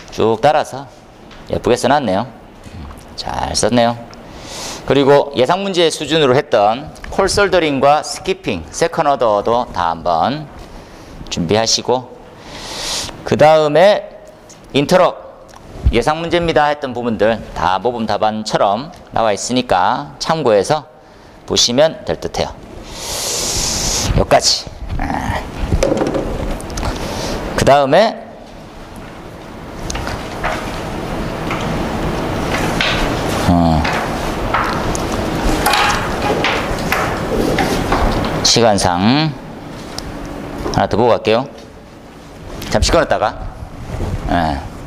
쭉 따라서 예쁘게 써놨네요. 잘 썼네요. 그리고 예상 문제 수준으로 했던 콜솔더링과 스키핑, 세컨 오더도 다 한번 준비하시고, 그 다음에 인터럭 예상 문제입니다 했던 부분들 다 모범 답안처럼 나와 있으니까 참고해서 보시면 될 듯해요. 여기까지. 그 다음에 시간상 하나 더 보고 갈게요. 잠시 끊었다가.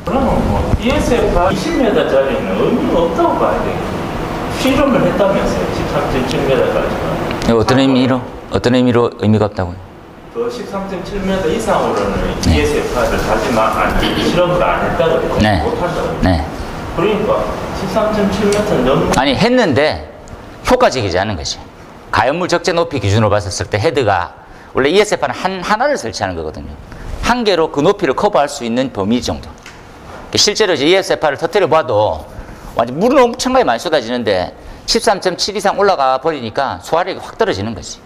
그러면 뭐 ESF가 20m짜리는 의미가 없다고 봐야 돼요. 실험을 했다면서요. 13.7m까지가. 어떤 의미로 의미가 없다고요? 그 13.7m 이상으로는 ESF를 실험을 안 했다고 네. 못한다고. 네. 그러니까 13.7m 넘는. 아니 했는데 효과적이지 않은 거지. 가연물 적재 높이 기준으로 봤었을 때 헤드가 원래 ESF는 하나를 설치하는 거거든요. 한 개로 그 높이를 커버할 수 있는 범위 정도. 실제로 이제 ESF를 터뜨려 봐도 완전 물은 엄청나게 많이 쏟아지는데 13.7 이상 올라가 버리니까 소화력이 확 떨어지는 거지.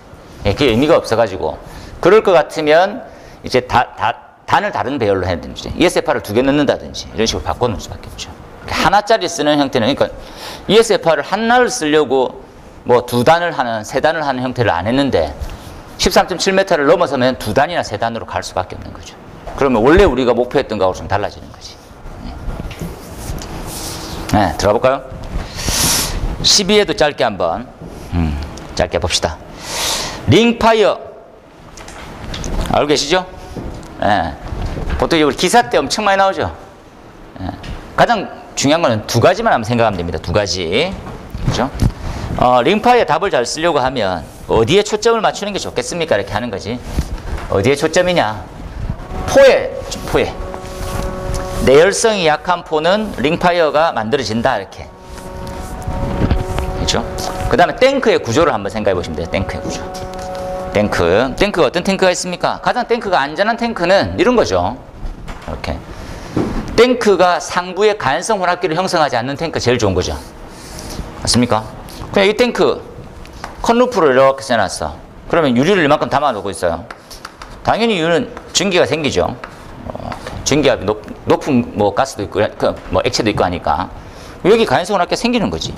그게 의미가 없어가지고, 그럴 것 같으면 이제 단을 다른 배열로 해야 되는지 ESF를 2개 넣는다든지 이런 식으로 바꿔놓을 수밖에 없죠. 하나짜리 쓰는 형태는, 그러니까 ESF를 하나를 쓰려고 뭐 2단을 하는, 3단을 하는 형태를 안 했는데 13.7m를 넘어서면 2단이나 3단으로 갈 수밖에 없는 거죠. 그러면 원래 우리가 목표했던 거하고 좀 달라지는 거지. 네, 들어가 볼까요? 12에도 짧게 한번 짧게 봅시다. 링파이어 알고 계시죠? 네. 보통 우리 기사 때 엄청 많이 나오죠. 네. 가장 중요한 거는 2가지만 한번 생각하면 됩니다. 2가지. 그죠? 링파이어 답을 잘 쓰려고 하면 어디에 초점을 맞추는 게 좋겠습니까? 이렇게 하는 거지. 어디에 초점이냐? 포에. 내열성이 약한 포는 링파이어가 만들어진다. 이렇게. 그렇죠? 그 다음에 탱크의 구조를 한번 생각해 보시면 돼요. 탱크의 구조. 탱크가 어떤 탱크가 있습니까? 가장 탱크가 안전한 탱크는 이런 거죠. 이렇게. 탱크가 상부에 가연성 혼합기를 형성하지 않는 탱크가 제일 좋은 거죠. 맞습니까? 그냥 이 탱크 컨루프를 이렇게 써놨어. 그러면 유리를 이만큼 담아놓고 있어요. 당연히 유리는 증기가 생기죠. 증기압이 높은 뭐 가스도 있고 뭐 액체도 있고 하니까 여기 가연성 혼합기가 생기는 거지.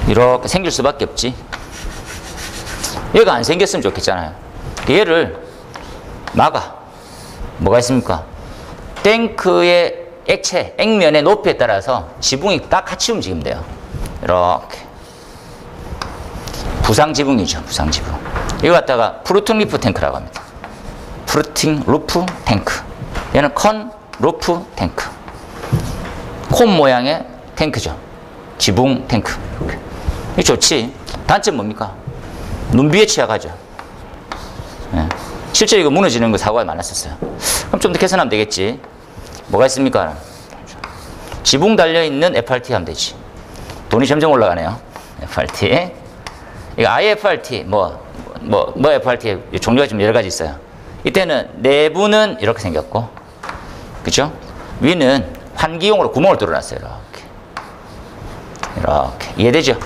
이렇게 생길 수밖에 없지. 얘가 안 생겼으면 좋겠잖아요. 얘를 막아. 뭐가 있습니까? 탱크의 액체, 액면의 높이에 따라서 지붕이 딱 같이 움직이면 돼요. 이렇게. 부상지붕이죠, 부상지붕. 이거 갖다가 프루팅 리프 탱크라고 합니다. 프루팅 루프 탱크. 얘는 컨 루프 탱크. 콘 모양의 탱크죠. 지붕 탱크. 이거 좋지. 단점 뭡니까? 눈비에 취약하죠. 예. 실제 이거 무너지는 거 사고가 많았었어요. 그럼 좀 더 개선하면 되겠지. 뭐가 있습니까? 지붕 달려있는 FRT 하면 되지. 돈이 점점 올라가네요. FRT. 이거 IFRT, FRT 종류가 좀 여러 가지 있어요. 이때는 내부는 이렇게 생겼고, 그죠? 위는 환기용으로 구멍을 뚫어놨어요. 이렇게. 이해되죠?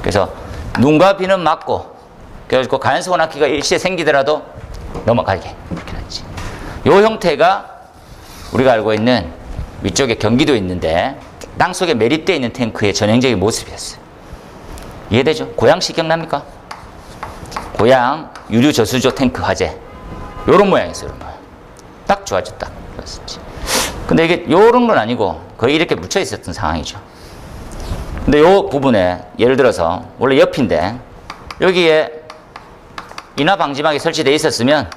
그래서 눈과 비는 막고, 그래서 가연성 혼합기가 일시에 생기더라도 넘어가게. 이렇게 하지. 요 형태가 우리가 알고 있는 위쪽에 경기도 있는데 땅속에 매립되어 있는 탱크의 전형적인 모습이었어요. 이해되죠? 고양시 기억납니까? 고양 유류 저수조 탱크 화재. 요런 모양이었어요. 요런 모양. 딱 좋아졌다. 딱 그랬었지. 근데 이게 요런 건 아니고 거의 이렇게 묻혀 있었던 상황이죠. 근데 요 부분에 예를 들어서 원래 옆인데 여기에 인화 방지막이 설치되어 있었으면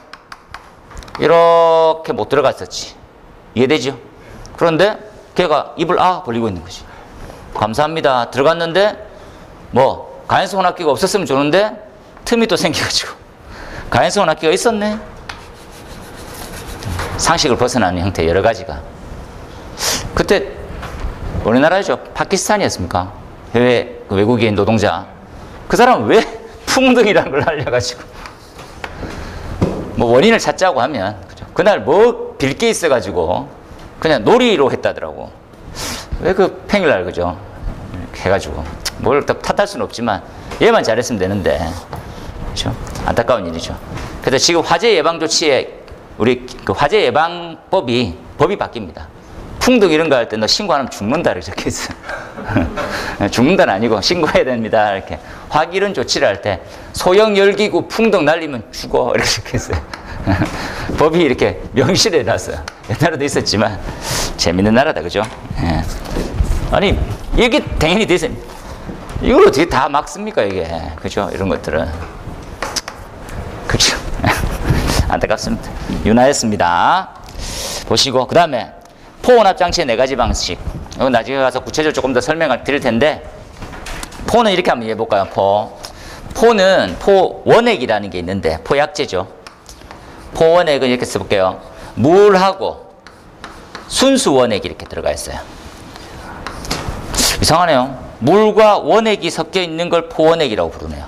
이렇게 못 들어갔었지. 이해되죠? 그런데 걔가 입을 벌리고 있는 거지. 감사합니다. 들어갔는데 뭐 가연성 혼합기가 없었으면 좋은데 틈이 또 생겨가지고 가연성 혼합기가 있었네. 상식을 벗어나는 형태 여러 가지가. 그때 어느 나라죠? 파키스탄이었습니까? 해외 그 외국인 노동자. 그 사람은 왜 풍등이라는 걸 알려가지고 뭐 원인을 찾자고 하면 그죠? 그날 뭐 빌 게 있어가지고 그냥 놀이로 했다더라고. 왜 그 평일날 그죠? 이렇게 해가지고 뭘 탓할 수는 없지만 얘만 잘했으면 되는데 그죠? 안타까운 일이죠. 그래서 지금 화재 예방 조치에 우리 그 화재 예방법이 바뀝니다. 풍등 이런 거 할 때 너 신고 안 하면 죽는다 이렇게 적혀 있어. 죽는다는 아니고 신고해야 됩니다. 이렇게 화기른 조치를 할 때 소형 열기구 풍등 날리면 죽어 이렇게 적혀 있어요. 법이 이렇게 명시를 해놨어요. 옛날에도 있었지만 재밌는 나라다 그죠? 예. 아니 이게 당연히 돼 있어요. 이걸 어떻게 다 막습니까 이게 그죠? 이런 것들은 그죠? 안타깝습니다. 윤하였습니다. 보시고 그 다음에 포혼합 장치의 4가지 방식. 이건 나중에 가서 구체적으로 조금 더 설명을 드릴 텐데 포는 이렇게 한번 해볼까요? 포는 포원액이라는 게 있는데 포약제죠. 포원액은 이렇게 써볼게요. 물하고 순수 원액이 이렇게 들어가 있어요. 이상하네요. 물과 원액이 섞여 있는 걸 포원액이라고 부르네요.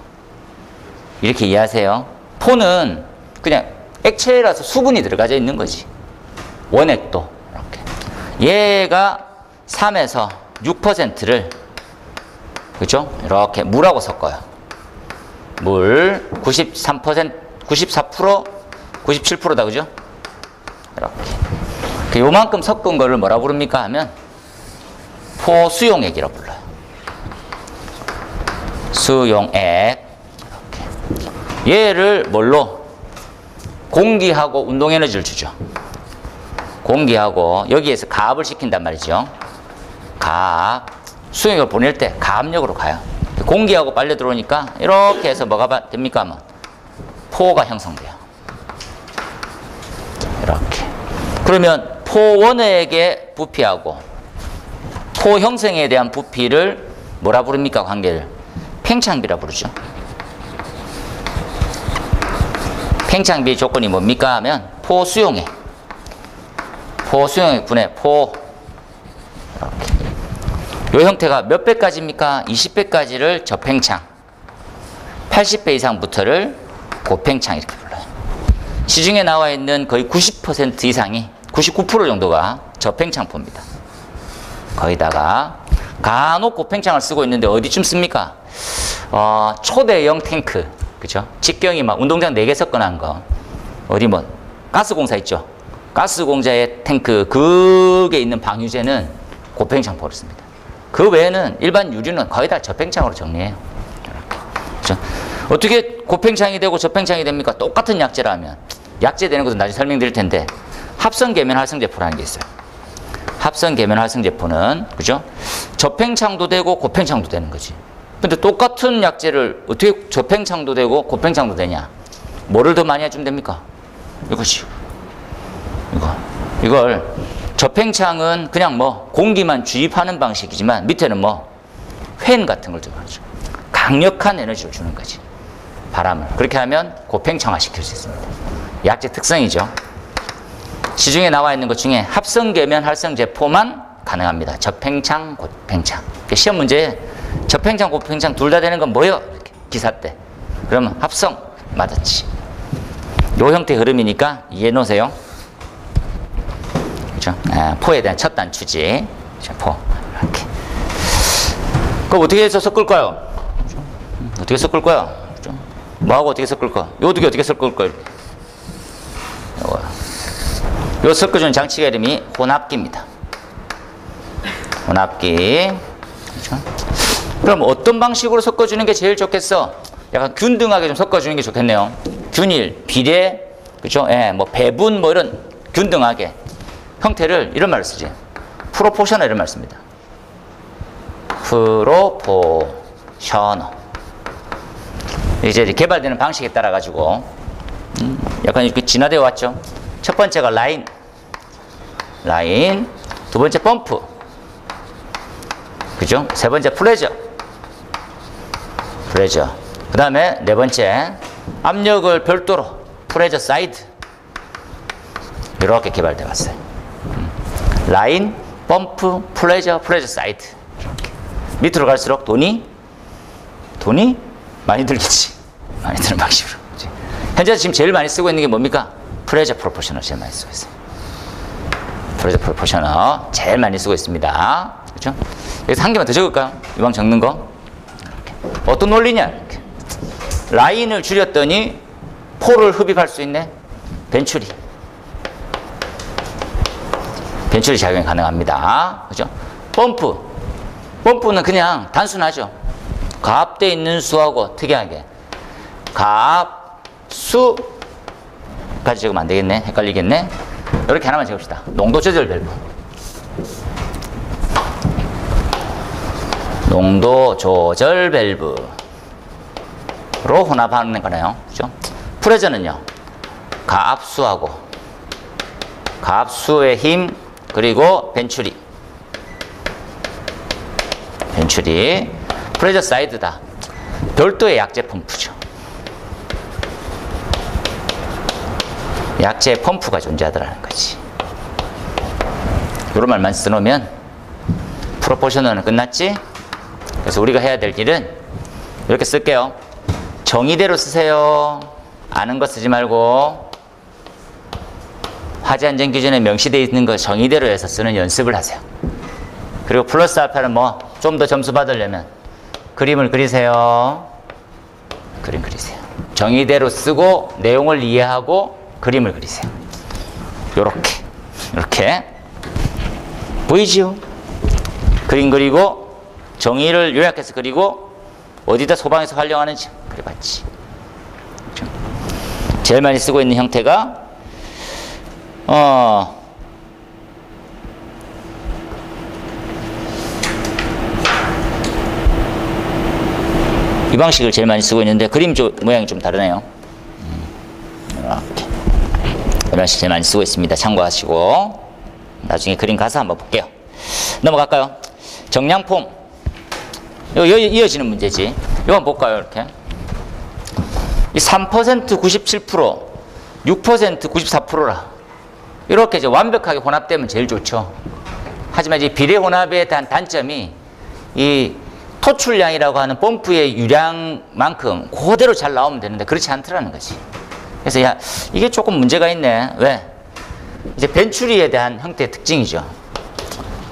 이렇게 이해하세요. 포는 그냥 액체라서 수분이 들어가져 있는 거지. 원액도 이렇게. 얘가 3에서 6%를 그죠? 이렇게 물하고 섞어요. 물 93%, 94%, 97%다 그죠? 이렇게. 요만큼 섞은 거를 뭐라 부릅니까 하면 포수용액이라고 불러요. 수용액. 이렇게. 얘를 뭘로? 공기하고 운동에너지를 주죠. 공기하고 여기에서 가압을 시킨단 말이죠. 가압. 수용액을 보낼 때 가압력으로 가요. 공기하고 빨려 들어오니까 이렇게 해서 뭐가 됩니까? 하면 포가 형성돼요. 이렇게. 그러면 포원액의 부피하고 포 형성에 대한 부피를 뭐라 부릅니까? 관계를 팽창비라 부르죠. 팽창비 조건이 뭡니까? 하면 포수용액. 포수용액 분의 포. 이렇게. 이 형태가 몇 배까지입니까? 20배까지를 저팽창. 80배 이상부터를 고팽창 이렇게 불러요. 시중에 나와 있는 거의 90% 이상이 99% 정도가 저팽창포입니다. 거기다가 간혹 고팽창을 쓰고 있는데 어디쯤 씁니까? 초대형 탱크. 그죠? 직경이 막 운동장 4개 섞어놓은 거. 어디 뭐 가스공사 있죠? 가스공사의 탱크 그게 있는 방유제는 고팽창포를 씁니다. 그 외에는 일반 유류는 거의 다 저팽창으로 정리해요. 그죠? 어떻게 고팽창이 되고 저팽창이 됩니까? 똑같은 약제라면 약제 되는 것도 나중에 설명드릴 텐데 합성계면 활성제포라는 게 있어요. 합성계면 활성제포는 그죠? 저팽창도 되고 고팽창도 되는 거지. 근데 똑같은 약제를 어떻게 저팽창도 되고 고팽창도 되냐? 뭐를 더 많이 해주면 됩니까? 이것이요. 이걸 저팽창은 그냥 뭐 공기만 주입하는 방식이지만 밑에는 뭐 팬 같은 걸 들어가죠. 강력한 에너지를 주는 거지. 바람을. 그렇게 하면 고팽창화 시킬 수 있습니다. 약제 특성이죠. 시중에 나와 있는 것 중에 합성계면 활성제포만 가능합니다. 저팽창, 고팽창. 시험 문제에 저팽창, 고팽창 둘 다 되는 건 뭐예요? 이렇게 기사 때. 그러면 합성 맞았지. 요 형태의 흐름이니까 이해해 놓으세요. 그죠? 포에 대한 첫 단추지. 포. 이렇게. 그럼 어떻게 해서 섞을까요? 어떻게 섞을 거야? 그죠? 뭐하고 어떻게 섞을 거야? 요 두 개 어떻게 섞을 거야? 요 섞어주는 장치가 이름이 혼합기입니다. 혼합기. 그렇죠? 그럼 어떤 방식으로 섞어주는 게 제일 좋겠어? 약간 균등하게 좀 섞어주는 게 좋겠네요. 균일, 비례, 그죠? 예, 뭐 배분, 뭐 이런 균등하게 형태를 이런 말을 쓰지. 프로포셔널 이런 말 씁니다. 프로포셔널. 이제 개발되는 방식에 따라 가지고 약간 이렇게 진화되어 왔죠. 첫 번째가 라인, 두 번째 펌프, 그죠? 세 번째 프레저. 그 다음에 네 번째 압력을 별도로 프레저 사이드. 이렇게 개발되어 왔어요. 라인, 펌프, 프레저 사이드. 이렇게. 밑으로 갈수록 돈이 많이 들겠지. 많이 드는 방식으로. 현재 지금 제일 많이 쓰고 있는 게 뭡니까? 프레저 프로포셔널 제일 많이 쓰고 있어요. 프레저 프로포셔널 제일 많이 쓰고 있습니다. 그렇죠? 여기서 한 개만 더 적을까요? 이왕 적는 거. 이렇게. 어떤 논리냐? 이렇게. 라인을 줄였더니 폴을 흡입할 수 있네. 벤츄리 작용이 가능합니다. 그죠? 펌프는 그냥 단순하죠. 가압되어 있는 수하고 특이하게 가압수까지 적으면 안 되겠네. 헷갈리겠네. 이렇게 하나만 적읍시다. 농도 조절 밸브. 농도 조절 밸브로 혼합하는 거네요. 그죠? 프레저는요. 가압수의 힘, 그리고 벤츄리. 프레저 사이드다. 별도의 약제 펌프죠. 약제 펌프가 존재하더라는 거지. 이런 말만 써놓으면 프로포셔널은 끝났지? 그래서 우리가 해야 될 일은 이렇게 쓸게요. 정의대로 쓰세요. 아는 거 쓰지 말고 화재안전기준에 명시되어 있는 거 정의대로 해서 쓰는 연습을 하세요. 그리고 플러스 알파는 뭐 좀 더 점수 받으려면 그림을 그리세요. 그림 그리세요. 정의대로 쓰고 내용을 이해하고 그림을 그리세요. 이렇게 보이지요? 그림 그리고 정의를 요약해서 그리고 어디다 소방에서 활용하는지 그려봤지. 그렇죠? 제일 많이 쓰고 있는 형태가 이 방식을 제일 많이 쓰고 있는데 그림 모양이 좀 다르네요. 이렇게 이런 방식 제일 많이 쓰고 있습니다. 참고하시고 나중에 그림 가서 한번 볼게요. 넘어갈까요? 정량폼. 이어지는 문제지. 이거 한번 볼까요? 이렇게 이 3% 97%, 6% 94%라. 이렇게 이제 완벽하게 혼합되면 제일 좋죠. 하지만 이 비례 혼합에 대한 단점이 이 토출량이라고 하는 펌프의 유량만큼 그대로 잘 나오면 되는데 그렇지 않더라는 거지. 그래서 야, 이게 조금 문제가 있네. 왜? 이제 벤츄리에 대한 형태의 특징이죠.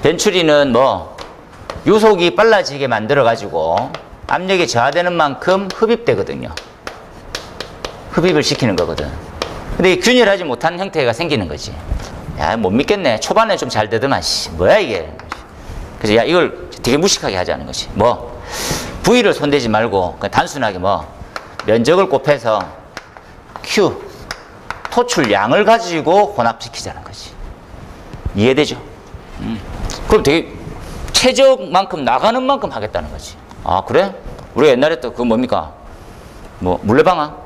벤츄리는 뭐 유속이 빨라지게 만들어 가지고 압력이 저하되는 만큼 흡입되거든요. 흡입을 시키는 거거든. 근데 이 균일하지 못한 형태가 생기는 거지. 야, 못 믿겠네. 초반에 좀 잘 되더만, 뭐야 이게. 그래서 야, 이걸 되게 무식하게 하자는 것이. 뭐 부위를 손대지 말고 그냥 단순하게 뭐 면적을 곱해서 Q 토출량을 가지고 혼합시키자는 거지. 이해되죠? 그럼 되게 최적만큼 나가는 만큼 하겠다는 거지. 아, 그래? 우리가 옛날에 또 그 뭡니까? 뭐 물레방아?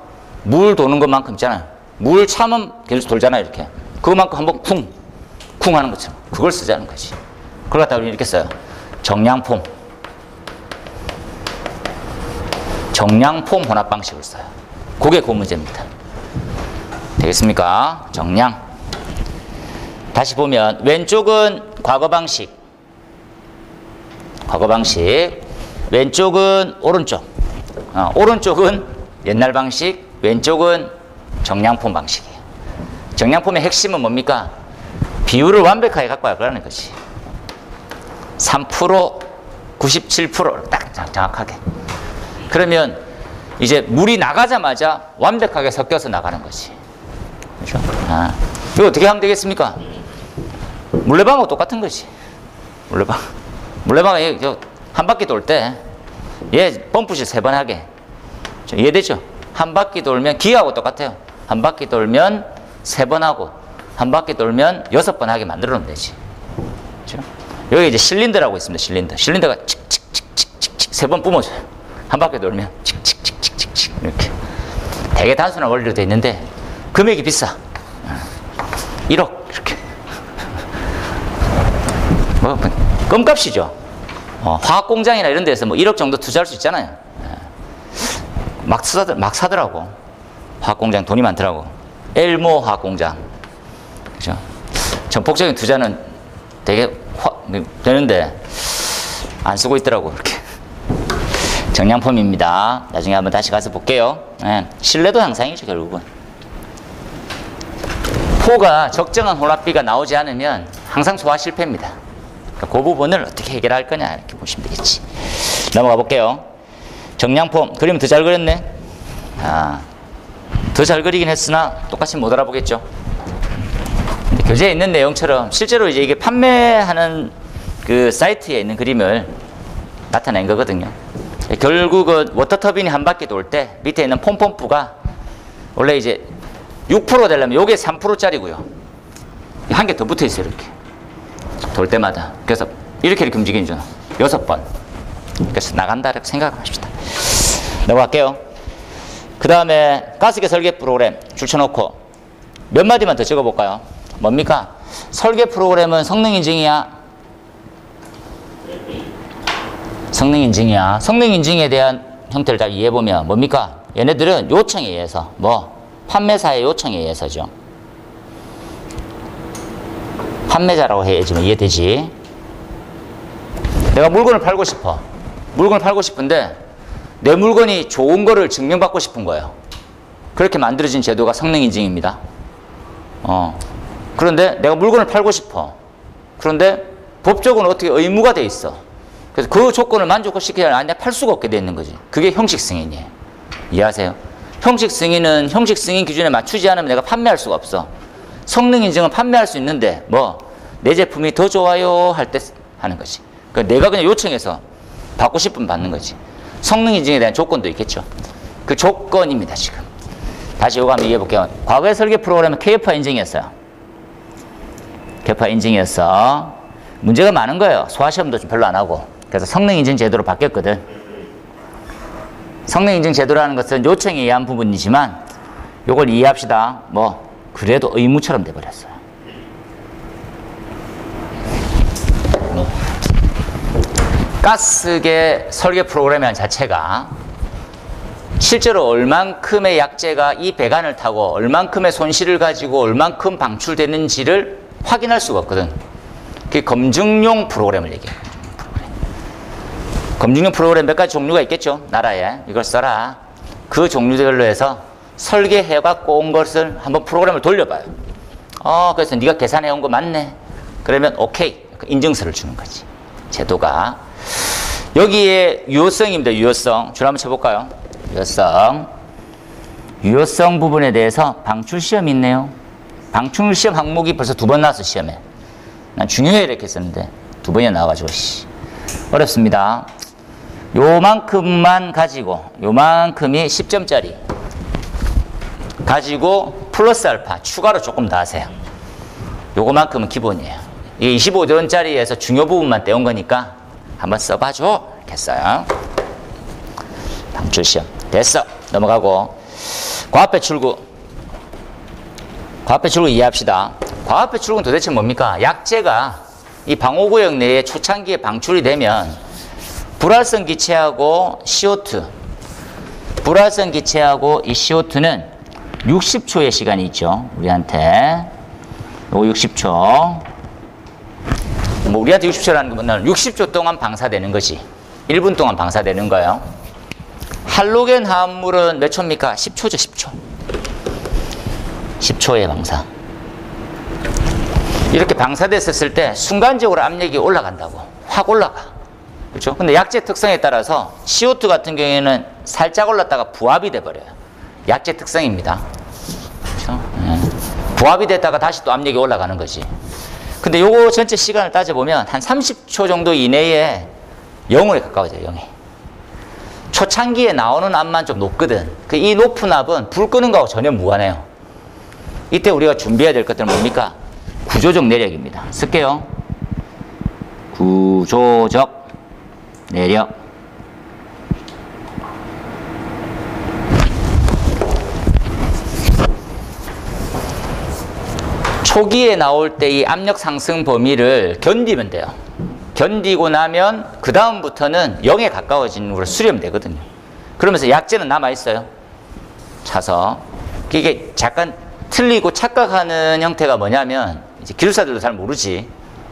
물 도는 것만큼 있잖아요. 물 참으면 계속 돌잖아요. 이렇게 그것만큼 한번 쿵 하는 것처럼 그걸 쓰자는 거지. 그걸 갖다가 우리 이렇게 써요. 정량폼 혼합 방식을 써요. 그게 그 문제입니다. 되겠습니까? 정량. 다시 보면 왼쪽은 과거 방식, 왼쪽은 오른쪽. 오른쪽은 옛날 방식, 왼쪽은 정량폼 방식이에요. 정량폼의 핵심은 뭡니까? 비율을 완벽하게 갖고 가라는 것이. 3%, 97% 딱 정확하게. 그러면 이제 물이 나가자마자 완벽하게 섞여서 나가는 것이. 그렇죠? 이거 어떻게 하면 되겠습니까? 물레방하고 똑같은 것이. 물레방. 물레방아 한 바퀴 돌 때 얘 펌프질 3번 하게. 이해되죠? 한 바퀴 돌면 기하고 똑같아요. 한 바퀴 돌면 3번 하고 한 바퀴 돌면 6번 하게 만들어 놓으면 되지. 그렇죠? 여기 이제 실린더라고 있습니다. 실린더가 칙칙칙칙칙 3번 뿜어줘요. 한 바퀴 돌면 칙칙칙칙칙 이렇게. 되게 단순한 원리로 돼 있는데 금액이 비싸. 1억 이렇게. 뭐 껌값이죠. 화학 공장이나 이런 데서 뭐 1억 정도 투자할 수 있잖아요. 막 사더라고. 화학 공장 돈이 많더라고. 엘모 화학 공장. 그죠? 전폭적인 투자는 되게 되는데 안 쓰고 있더라고. 이렇게. 정량품입니다. 나중에 한번 다시 가서 볼게요. 신뢰도 향상이죠, 결국은. 포가 적정한 혼합비가 나오지 않으면 항상 소화 실패입니다. 그러니까 그 부분을 어떻게 해결할 거냐 이렇게 보시면 되겠지. 넘어가 볼게요. 정량폼 그림 더 잘 그렸네. 더 잘 그리긴 했으나 똑같이 못 알아보겠죠. 교재에 있는 내용처럼 실제로 이제 이게 판매하는 그 사이트에 있는 그림을 나타낸 거거든요. 결국은 워터터빈이 한 바퀴 돌 때 밑에 있는 폼펌프가 원래 이제 6% 되려면 요게 3%짜리고요. 한 개 더 붙어 있어요, 이렇게. 돌 때마다. 그래서 이렇게 움직이죠. 6번. 그래서 나간다 이렇게 생각합시다. 넘어갈게요. 그 다음에 가스계 설계 프로그램 줄쳐놓고 몇 마디만 더 적어볼까요? 뭡니까? 설계 프로그램은 성능 인증이야? 성능 인증이야. 성능 인증에 대한 형태를 잘 이해해보면 뭡니까? 얘네들은 요청에 의해서 판매사의 요청에 의해서죠. 판매자라고 해야지 이해되지? 내가 물건을 팔고 싶어. 물건을 팔고 싶은데 내 물건이 좋은 거를 증명받고 싶은 거예요. 그렇게 만들어진 제도가 성능 인증입니다. 그런데 내가 물건을 팔고 싶어. 그런데 법적으로는 어떻게 의무가 돼 있어. 그래서 그 조건을 만족시키지 않으면 팔 수가 없게 돼 있는 거지. 그게 형식 승인이에요. 이해하세요? 형식 승인은 형식 승인 기준에 맞추지 않으면 내가 판매할 수가 없어. 성능 인증은 판매할 수 있는데 내 제품이 더 좋아요 할 때 하는 거지. 그러니까 내가 그냥 요청해서 받고 싶으면 받는 거지. 성능 인증에 대한 조건도 있겠죠. 그 조건입니다, 지금. 다시 이거 한번 이해해 볼게요. 과거의 설계 프로그램은 KFA 인증이었어요. KFA 인증이었어. 문제가 많은 거예요. 소화시험도 좀 별로 안 하고. 그래서 성능 인증 제도로 바뀌었거든. 성능 인증 제도라는 것은 요청에 의한 부분이지만 이걸 이해합시다. 그래도 의무처럼 돼버렸어요. 가스계 설계 프로그램이라는 자체가 실제로 얼만큼의 약재가 이 배관을 타고 얼만큼의 손실을 가지고 얼만큼 방출되는지를 확인할 수가 없거든. 그게 검증용 프로그램을 얘기해요. 검증용 프로그램 몇 가지 종류가 있겠죠. 나라에 이걸 써라. 그 종류별로 해서 설계해갖고 온 것을 한번 프로그램을 돌려봐요. 그래서 네가 계산해온 거 맞네. 그러면 오케이. 인증서를 주는 거지. 제도가. 여기에 유효성입니다. 유효성. 줄 한번 쳐볼까요? 유효성. 유효성 부분에 대해서 방출시험이 있네요. 방출시험 항목이 벌써 2번 나왔어, 시험에. 난 중요해 이렇게 썼는데 2번이나 나와가지고 어렵습니다. 요만큼만 가지고 요만큼이 10점짜리 가지고 플러스 알파 추가로 조금 더 하세요. 요거만큼은 기본이에요. 이게 25점짜리에서 중요 부분만 떼온 거니까 한번 써봐줘 이렇게 써요. 방출시험 됐어. 넘어가고 과합배출구. 과합배출구 이해합시다. 과합배출구는 도대체 뭡니까? 약재가 이 방호구역 내에 초창기에 방출이 되면 불활성 기체하고 CO2 불활성 기체하고 이 CO2는 60초의 시간이 있죠. 우리한테 요 60초 우리한테 60초라는 건 60초 동안 방사되는 거지. 1분 동안 방사되는 거예요. 할로겐 화합물은 몇 초입니까? 10초죠. 10초 10초의 방사. 이렇게 방사됐었을 때 순간적으로 압력이 올라간다고. 확 올라가. 그렇죠? 근데 약재 특성에 따라서 CO2 같은 경우에는 살짝 올랐다가 부합이 돼버려요. 약재 특성입니다. 그렇죠? 부합이 됐다가 다시 또 압력이 올라가는 거지. 근데 요거 전체 시간을 따져보면 한 30초 정도 이내에 0에 가까워져요. 0에. 초창기에 나오는 압만 좀 높거든. 이 높은 압은 불 끄는 거하고 전혀 무관해요. 이때 우리가 준비해야 될 것들은 뭡니까? 구조적 내력입니다. 쓸게요. 구조적 내력. 초기에 나올 때 이 압력 상승 범위를 견디면 돼요. 견디고 나면 그 다음부터는 0에 가까워지는 걸로 수렴 되거든요. 그러면서 약재는 남아있어요. 차서. 이게 잠깐 틀리고 착각하는 형태가 뭐냐면 이제 기술사들도 잘 모르지.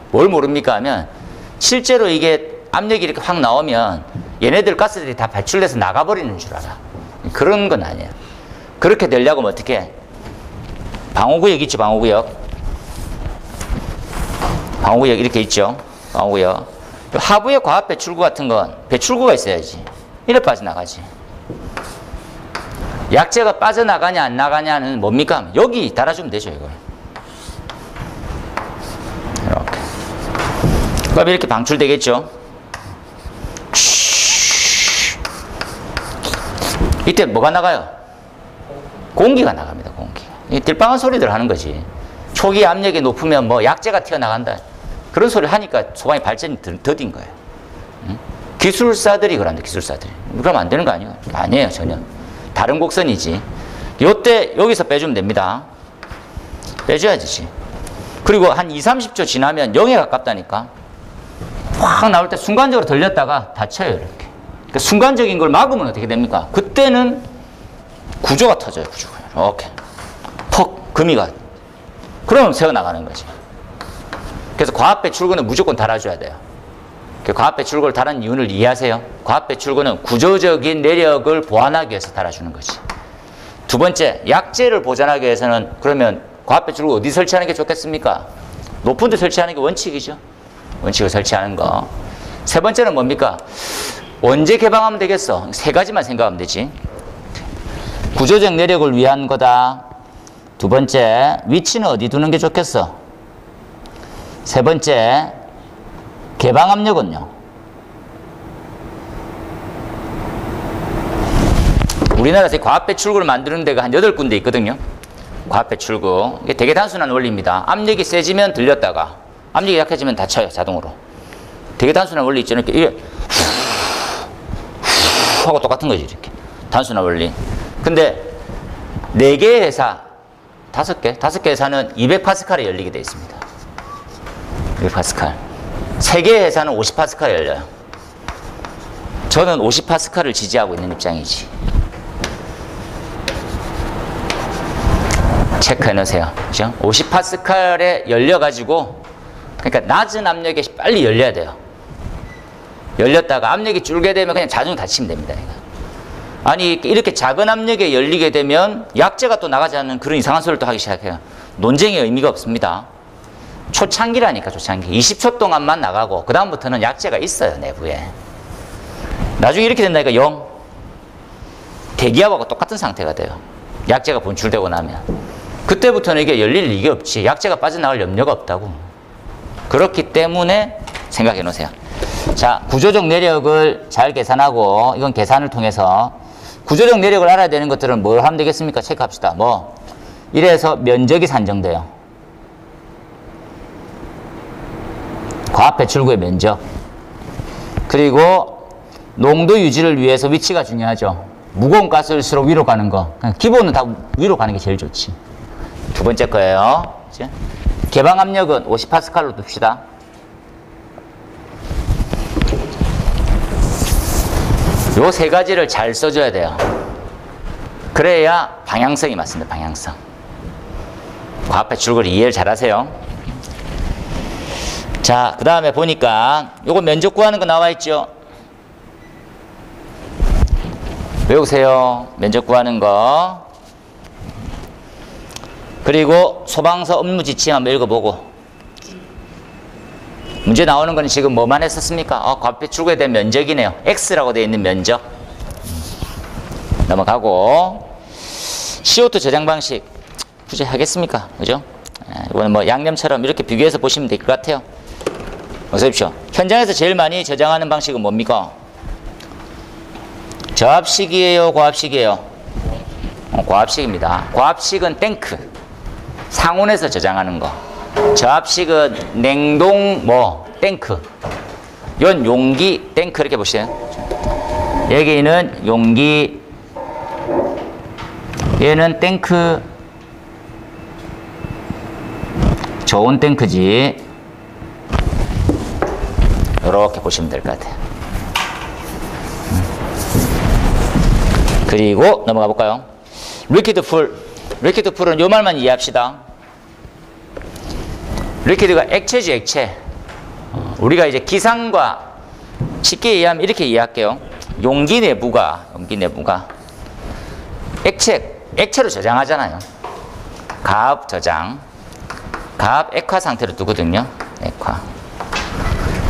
뭘 모릅니까 하면 실제로 이게 압력이 이렇게 확 나오면 얘네들 가스들이 다 발출돼서 나가버리는 줄 알아. 그런 건 아니에요. 그렇게 되려고 하면 어떻게 해? 방호구역 있죠, 방호구역. 방호구역 이렇게 있죠. 방호구역. 하부의 과압 배출구 같은 건 배출구가 있어야지. 이래 빠져나가지. 약재가 빠져나가냐 안 나가냐는 뭡니까? 여기 달아주면 되죠, 이걸. 이렇게. 그럼 이렇게 방출되겠죠. 이때 뭐가 나가요? 공기가 나갑니다, 공기. 이 딜빵한 소리들 하는 거지. 초기 압력이 높으면 뭐 약재가 튀어나간다. 그런 소리를 하니까 소방의 발전이 더딘 거예요. 응? 기술사들이 그럽니다, 기술사들이. 그러면 안 되는 거 아니에요? 아니에요, 전혀. 다른 곡선이지. 요때 여기서 빼주면 됩니다. 빼줘야지. 그리고 한 2, 30초 지나면 0에 가깝다니까. 확 나올 때 순간적으로 들렸다가 다쳐요, 이렇게. 그러니까 순간적인 걸 막으면 어떻게 됩니까? 그때는 구조가 터져요, 구조가. 이렇게. 퍽, 금이가. 그러면 새어나가는 거지. 그래서 과압배 출구는 무조건 달아줘야 돼요. 과압배 출구를 달은 이유를 이해하세요? 과압배 출구는 구조적인 내력을 보완하기 위해서 달아주는 거지. 두 번째, 약재를 보존하기 위해서는 그러면 과압배 출구 어디 설치하는 게 좋겠습니까? 높은 데 설치하는 게 원칙이죠. 원칙을 설치하는 거. 세 번째는 뭡니까? 언제 개방하면 되겠어? 세 가지만 생각하면 되지. 구조적 내력을 위한 거다. 두 번째, 위치는 어디 두는 게 좋겠어? 세 번째, 개방 압력은요? 우리나라에서 과압배 출구를 만드는 데가 한 8군데 있거든요. 과압배 출구. 이게 되게 단순한 원리입니다. 압력이 세지면 들렸다가 압력이 약해지면 닫혀요, 자동으로. 되게 단순한 원리 있잖아요. 이렇게 하고 똑같은 거지, 이렇게. 단순한 원리. 근데 4개의 회사, 5개 회사는 200파스칼에 열리게 되어 있습니다. 200파스칼. 3개의 회사는 50파스칼에 열려요. 저는 50파스칼을 지지하고 있는 입장이지. 체크해 놓으세요. 그죠? 50파스칼에 열려가지고, 그러니까 낮은 압력에 빨리 열려야 돼요. 열렸다가 압력이 줄게 되면 그냥 자동으로 닫히면 됩니다. 아니, 이렇게 작은 압력에 열리게 되면 약재가 또 나가지 않는 그런 이상한 소리를 또 하기 시작해요. 논쟁의 의미가 없습니다. 초창기라니까, 초창기. 20초 동안만 나가고, 그다음부터는 약재가 있어요, 내부에. 나중에 이렇게 된다니까, 0. 대기압하고 똑같은 상태가 돼요. 약재가 분출되고 나면. 그때부터는 이게 열릴 리가 없지. 약재가 빠져나갈 염려가 없다고. 그렇기 때문에 생각해 놓으세요. 자, 구조적 내력을 잘 계산하고, 이건 계산을 통해서 구조적 내력을 알아야 되는 것들은 뭘 하면 되겠습니까? 체크합시다. 뭐, 이래서 면적이 산정돼요. 과압배 출구의 면적. 그리고 농도 유지를 위해서 위치가 중요하죠. 무거운 가스일수록 위로 가는 거. 기본은 다 위로 가는 게 제일 좋지. 두 번째 거예요. 그치? 개방 압력은 50파스칼로 둡시다. 요 세 가지를 잘 써줘야 돼요. 그래야 방향성이 맞습니다. 방향성. 과압배 출구를 이해를 잘 하세요. 자, 그 다음에 보니까 요거 면적 구하는 거 나와 있죠. 외우세요. 면적 구하는 거. 그리고 소방서 업무 지침 한번 읽어보고. 문제 나오는 건 지금 뭐만 했었습니까? 과압배 출구에 대한 면적이네요. X라고 되어 있는 면적. 넘어가고. CO2 저장 방식. 굳이 하겠습니까? 그죠? 이거는 뭐 양념처럼 이렇게 비교해서 보시면 될 것 같아요. 어서 오십시오. 현장에서 제일 많이 저장하는 방식은 뭡니까? 저압식이에요, 고압식이에요? 고압식입니다. 고압식은 탱크, 상온에서 저장하는 거. 저압식은 냉동 탱크. 이건 용기 탱크 이렇게 보세요. 여기는 용기, 얘는 탱크, 저온 탱크지. 이렇게 보시면 될 것 같아요. 그리고 넘어가 볼까요? 리퀴드 풀. 리퀴드 풀은 요 말만 이해합시다. 리퀴드가 액체지, 액체. 우리가 이제 기상과 쉽게 이해하면 이렇게 이해할게요. 용기 내부가 액체로 저장하잖아요. 가압 저장. 가압 액화 상태로 두거든요. 액화.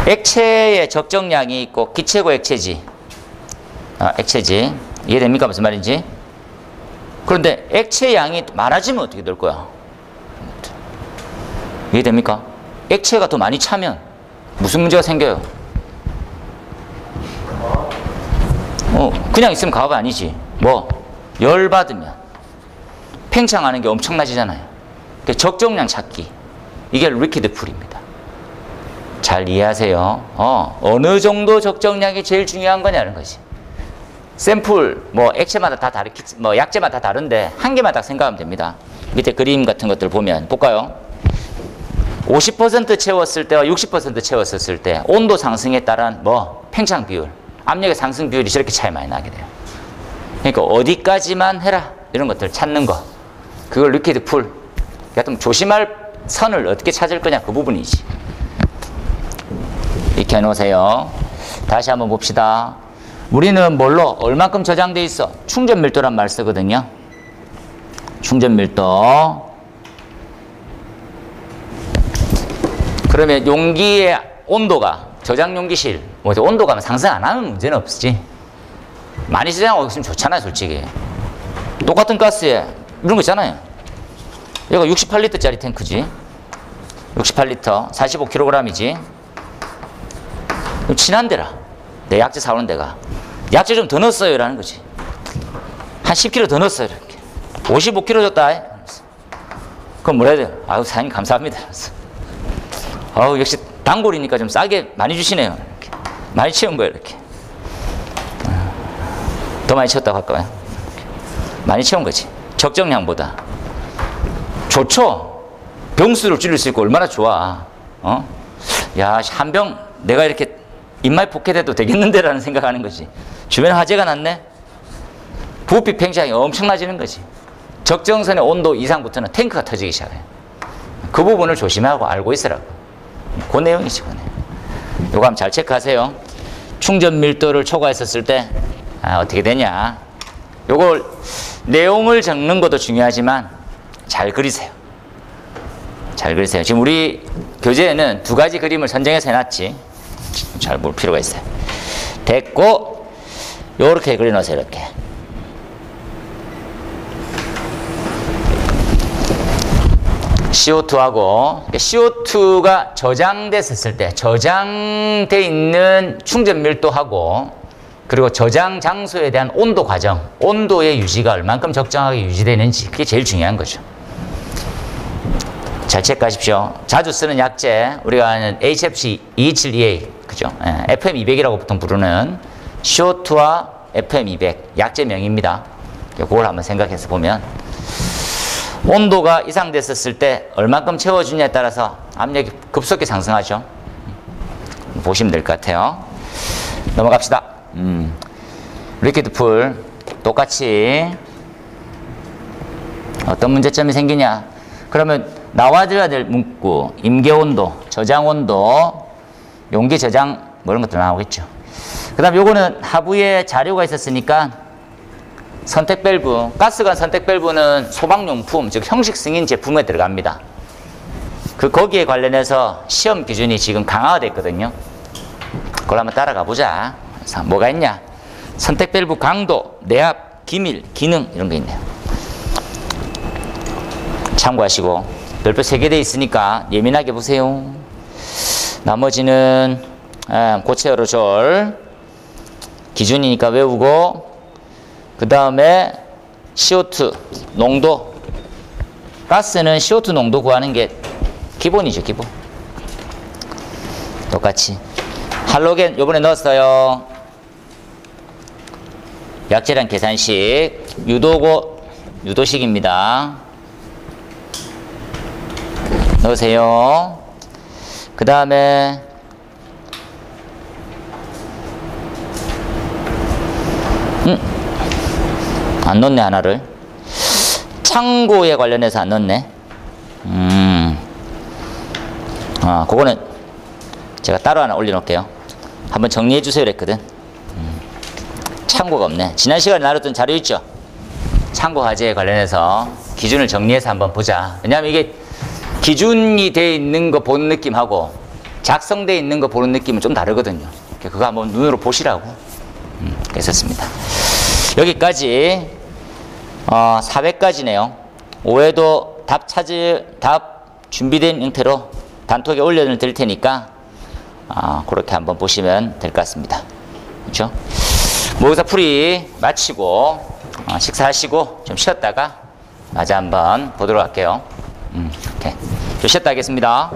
액체의 적정량이 있고 기체고 액체지. 액체지. 이해됩니까? 무슨 말인지? 그런데 액체 양이 많아지면 어떻게 될 거야? 이해됩니까? 액체가 더 많이 차면 무슨 문제가 생겨요? 그냥 있으면 가압 아니지. 열 받으면 팽창하는 게 엄청나지잖아요. 적정량 찾기. 이게 리퀴드 풀입니다. 잘 이해하세요. 어느 정도 적정량이 제일 중요한 거냐는 거지. 샘플, 액체마다 다 약재마다 다 다른데, 한 개만 딱 생각하면 됩니다. 밑에 그림 같은 것들 보면, 볼까요? 50% 채웠을 때와 60% 채웠을 때, 온도 상승에 따른 팽창 비율, 압력의 상승 비율이 저렇게 차이 많이 나게 돼요. 그러니까 어디까지만 해라, 이런 것들 찾는 거. 그걸 리퀴드 풀. 그러니까 조심할 선을 어떻게 찾을 거냐, 그 부분이지. 이렇게 해놓으세요. 다시 한번 봅시다. 우리는 뭘로 얼만큼 저장돼 있어? 충전 밀도란 말 쓰거든요. 충전 밀도. 그러면 용기의 온도가, 저장 용기실 온도가 상승 안 하면 문제는 없지. 많이 저장하고 있으면 좋잖아요, 솔직히. 똑같은 가스에 이런 거 있잖아요. 얘가 68리터짜리 탱크지. 68리터 45kg이지. 친한 데라. 내 약재 사오는 데가 약재 좀 더 넣었어요 라는 거지. 한 10kg 더 넣었어요 이렇게. 55kg 줬다. 그럼 뭐라 해야 돼요? 아유 사장님 감사합니다. 아우 역시 단골이니까 좀 싸게 많이 주시네요. 이렇게. 많이 채운 거예요 이렇게. 더 많이 채웠다고 할까요? 많이 채운 거지. 적정량보다. 좋죠. 병수를 줄일 수 있고 얼마나 좋아. 야 한 병 내가 이렇게 입마에 포켓해도 되겠는데라는 생각하는 거지. 주변에 화재가 났네? 부피 팽창이 엄청나지는 거지. 적정선의 온도 이상부터는 탱크가 터지기 시작해요. 그 부분을 조심하고 알고 있으라고. 그 내용이지, 그 내용. 요거 한번 잘 체크하세요. 충전 밀도를 초과했었을 때 어떻게 되냐. 요걸 내용을 적는 것도 중요하지만 잘 그리세요. 잘 그리세요. 지금 우리 교재에는 두 가지 그림을 선정해서 해놨지. 잘 볼 필요가 있어요. 됐고, 요렇게 그려놓으세요, 이렇게. CO2하고, CO2가 저장됐었을 때, 저장돼 있는 충전 밀도하고, 그리고 저장 장소에 대한 온도 과정, 온도의 유지가 얼만큼 적정하게 유지되는지, 그게 제일 중요한 거죠. 잘 체크하십시오. 자주 쓰는 약재, 우리가 아는 HFC 227EA, 그죠? FM200이라고 보통 부르는 CO2와 FM200, 약재명입니다. 그걸 한번 생각해서 보면, 온도가 이상됐었을 때 얼만큼 채워주냐에 따라서 압력이 급속히 상승하죠. 보시면 될 것 같아요. 넘어갑시다. 리퀴드 풀, 똑같이 어떤 문제점이 생기냐. 그러면 나와줘야 될 문구, 임계온도, 저장온도, 용기 저장, 뭐 이런 것들 나오겠죠. 그 다음 요거는 하부에 자료가 있었으니까 선택 밸브, 가스관 선택 밸브는 소방용품, 즉 형식 승인 제품에 들어갑니다. 거기에 관련해서 시험 기준이 지금 강화가 됐거든요. 그걸 한번 따라가 보자. 그래서 뭐가 있냐? 선택 밸브 강도, 내압, 기밀, 기능 이런 게 있네요. 참고하시고 별표 3개 돼 있으니까 예민하게 보세요. 나머지는 고체어로 절 기준이니까 외우고, 그 다음에 CO2 농도, 가스는 CO2 농도 구하는 게 기본이죠, 기본. 똑같이 할로겐 요번에 넣었어요. 약재량 계산식 유도식입니다. 넣으세요. 그 다음에 안 넣네, 하나를. 창고에 관련해서 안 넣네. 그거는 제가 따로 하나 올려놓을게요. 한번 정리해 주세요 그랬거든. 창고가 없네. 지난 시간에 나눴던 자료 있죠? 창고 과제에 관련해서 기준을 정리해서 한번 보자. 왜냐하면 이게 기준이 돼 있는 거 보는 느낌하고 작성돼 있는 거 보는 느낌은 좀 다르거든요. 그거 한번 눈으로 보시라고 했었습니다. 여기까지 400까지네요. 5회도 답 준비된 형태로 단톡에 올려드릴 테니까 그렇게 한번 보시면 될 것 같습니다. 그렇죠? 모의고사 풀이 마치고 식사하시고 좀 쉬었다가 마저 한번 보도록 할게요. 이렇게 좀 쉬었다 하겠습니다.